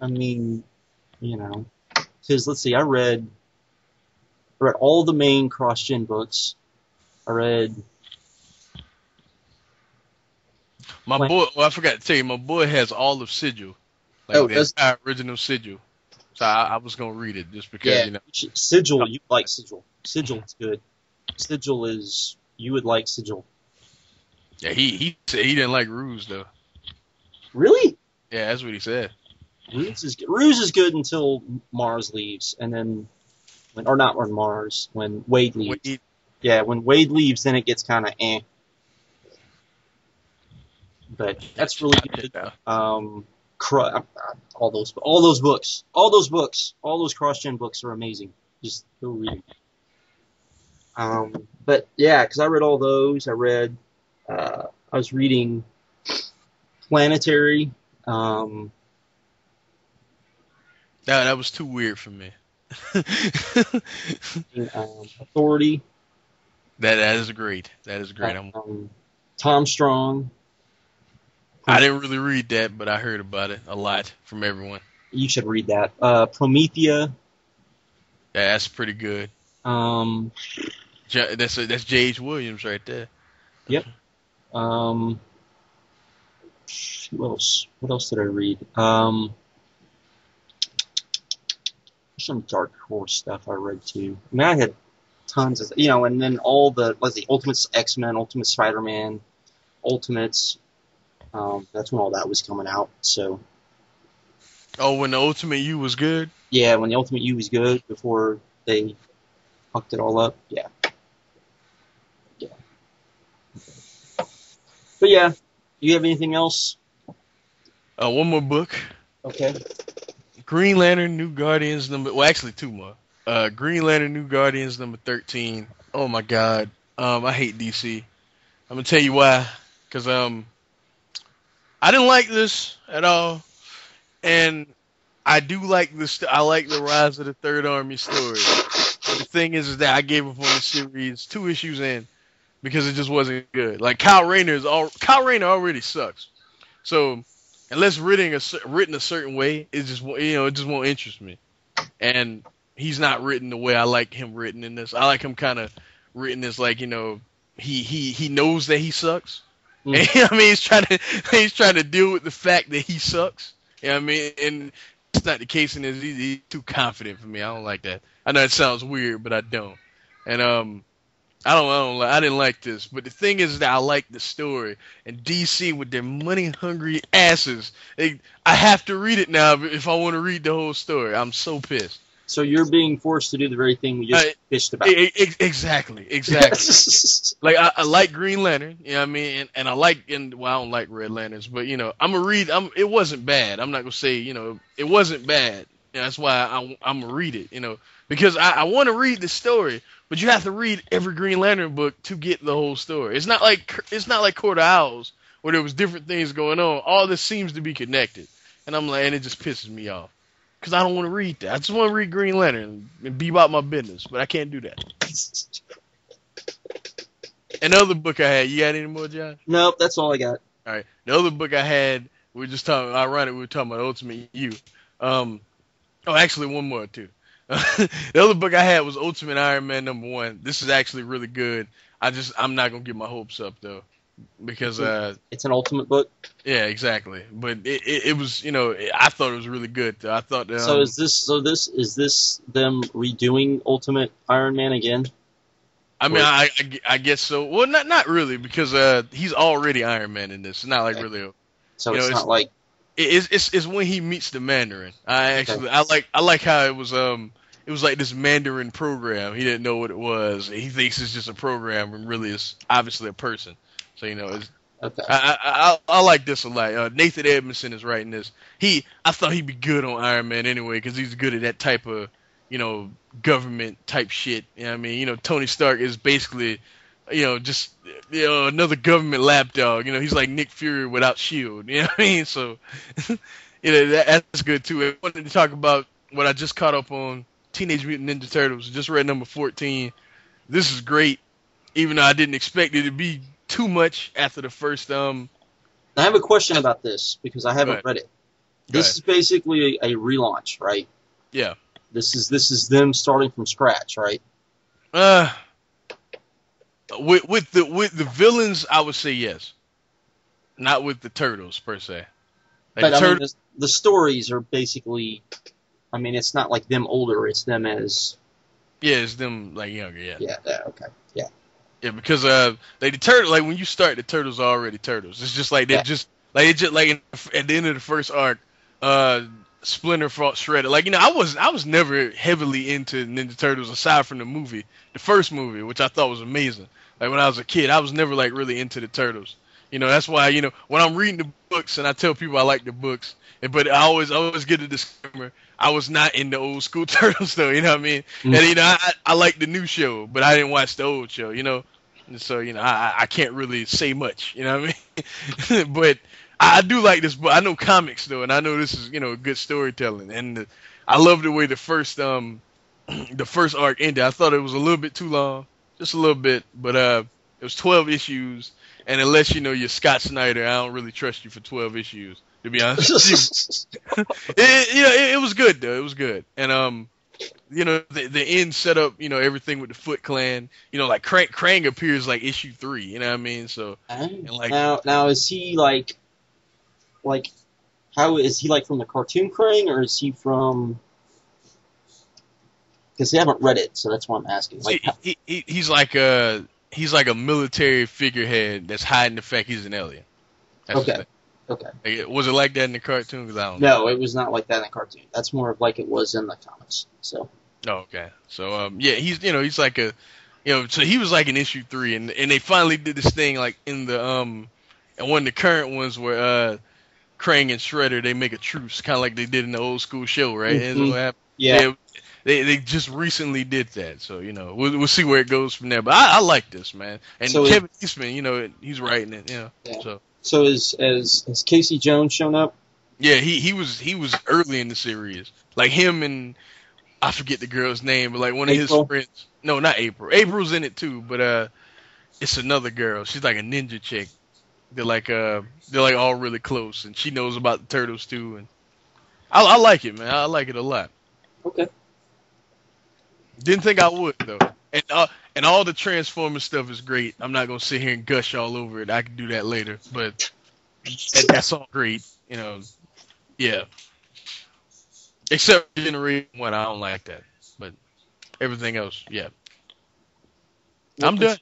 I mean, because let's see, I read all the main cross-gen books. I read My boy. Well, I forgot to tell you, my boy has all of Sigil, like the entire original Sigil. So I was gonna read it just because Sigil. You like Sigil? Sigil is good. Sigil is you would like Sigil. Yeah, he said he didn't like Ruse though. Really? Yeah, that's what he said. Ruse is good. Ruse is good until Mars leaves, and then when Wade leaves. Yeah, when Wade leaves, then it gets kind of eh. But that's really good. All those books, all those cross-gen books are amazing. Just go read them. But yeah, because I read all those. I was reading Planetary. That was too weird for me. Authority. That is great. That is great. Tom Strong. I didn't really read that, but I heard about it a lot from everyone. You should read that. Promethea. Yeah, that's pretty good. That's J.H. Williams right there. Yep. Who else? What else did I read? Some Dark Horse stuff I read too. I mean, I had tons of, and then all the, Ultimates X-Men, Ultimate Spider-Man, Ultimates. That's when all that was coming out. So. Oh, when the Ultimate U was good? Yeah, when the Ultimate U was good before they fucked it all up. Yeah. But yeah, do you have anything else? One more book. Okay. Green Lantern New Guardians actually two more. Green Lantern New Guardians number 13. Oh my God. I hate DC. I'm gonna tell you why. Cause I didn't like this at all, and I do like this. I like the Rise of the Third Army story. But the thing is that I gave up on the series 2 issues in because it just wasn't good. Like Kyle Rayner already sucks. So unless written a certain way, it just won't interest me. And he's not written the way I like him written in this. I like him kind of written as like he knows that he sucks. And, I mean, he's trying to deal with the fact that he sucks. You know what I mean? And it's not the case in this. He's too confident for me. I don't like that. I know it sounds weird, but I don't. And I didn't like this. But the thing is that I like the story. And DC with their money hungry asses, I have to read it now if I want to read the whole story. I'm so pissed. So you're being forced to do the very thing we just bitched about. Exactly. Like I like Green Lantern, you know what I mean, and I don't like Red Lanterns, but I'm gonna read. It wasn't bad. I'm not gonna say it wasn't bad. That's why I'm gonna read it, because I want to read the story, but you have to read every Green Lantern book to get the whole story. It's not like Court of Owls where there was different things going on. All this seems to be connected, and it just pisses me off. Because I don't want to read that. I just want to read Green Lantern and be about my business, but I can't do that. Another book I had. You got any more, John? Nope, that's all I got. All right. The other book I had, we were talking about Ultimate U. Actually, one more, too. The other book I had was Ultimate Iron Man #1. This is actually really good. I'm not going to get my hopes up, though. Because it's an Ultimate book. Yeah, exactly. But it was, I thought it was really good. I thought. Is this them redoing Ultimate Iron Man again? I mean, I guess so. Well, not really, because he's already Iron Man in this. It's not like really. So it's not like it's when he meets the Mandarin. I like how it was like this Mandarin program. He didn't know what it was. He thinks it's just a program, and really it's obviously a person. So okay. I like this a lot. Nathan Edmondson is writing this. I thought he'd be good on Iron Man anyway because he's good at that type of government type shit. You know what I mean? Tony Stark is basically, just another government lapdog. He's like Nick Fury without Shield. You know what I mean? So, that's good too. I wanted to talk about what I just caught up on. Teenage Mutant Ninja Turtles. Just read number 14. This is great, even though I didn't expect it to be too much after the first. I have a question about this because I haven't read it. This is basically a relaunch, right? Yeah. This is them starting from scratch, right? With the villains, I would say yes. Not with the turtles per se. But the stories are basically, it's not like them older. It's them as. Yeah, it's them like younger. Yeah. Yeah. Okay. Yeah. Yeah, because the turtle, like when you start, the turtles are already turtles. It's just like at the end of the first arc, Splinter fought Shredder. Like I was never heavily into Ninja Turtles aside from the first movie, which I thought was amazing. Like when I was a kid, I was never like really into the Turtles. That's why when I'm reading the books and I tell people I like the books, but I always get a disclaimer. I was not in the old school Turtles though. You know what I mean? Mm-hmm. And I like the new show, but I didn't watch the old show. And so I can't really say much. You know what I mean? But I do like this book. I know comics though, and I know this is good storytelling, and I love the way the first arc ended. I thought it was a little bit too long, just a little bit, but it was 12 issues, and unless you're Scott Snyder, I don't really trust you for 12 issues, to be honest. It was good though. It was good, and the end set up everything with the Foot Clan. Like Krang appears like issue 3. You know what I mean? So now is he like how is he like from the cartoon Krang, or is he from? Because I haven't read it, so that's why I'm asking. Like, he's like a military figurehead that's hiding the fact he's an alien. That's Okay. Was it like that in the cartoon? Because I don't know. No, it was not like that in the cartoon. That's more of like it was in the comics. So. Oh, okay. So he's like a so he was like in issue 3, and they finally did this thing like in the and one of the current ones where Krang and Shredder, they make a truce, kind of like they did in the old school show, right? Mm-hmm. And what happened? Yeah. They just recently did that, so we'll see where it goes from there. But I like this, man. And so Kevin Eastman, he's writing it, Yeah. So has Casey Jones shown up? Yeah, he was early in the series, like him and I forget the girl's name, but like one of his friends. No, not April. April's in it too, but it's another girl. She's like a ninja chick. They're like all really close, and she knows about the turtles too. And I like it, man. I like it a lot. Okay. Didn't think I would though. And all the Transformers stuff is great. I'm not gonna sit here and gush all over it. I can do that later, but that's all great. Yeah. Except Generation 1, I don't like that. But everything else, yeah. I'm done.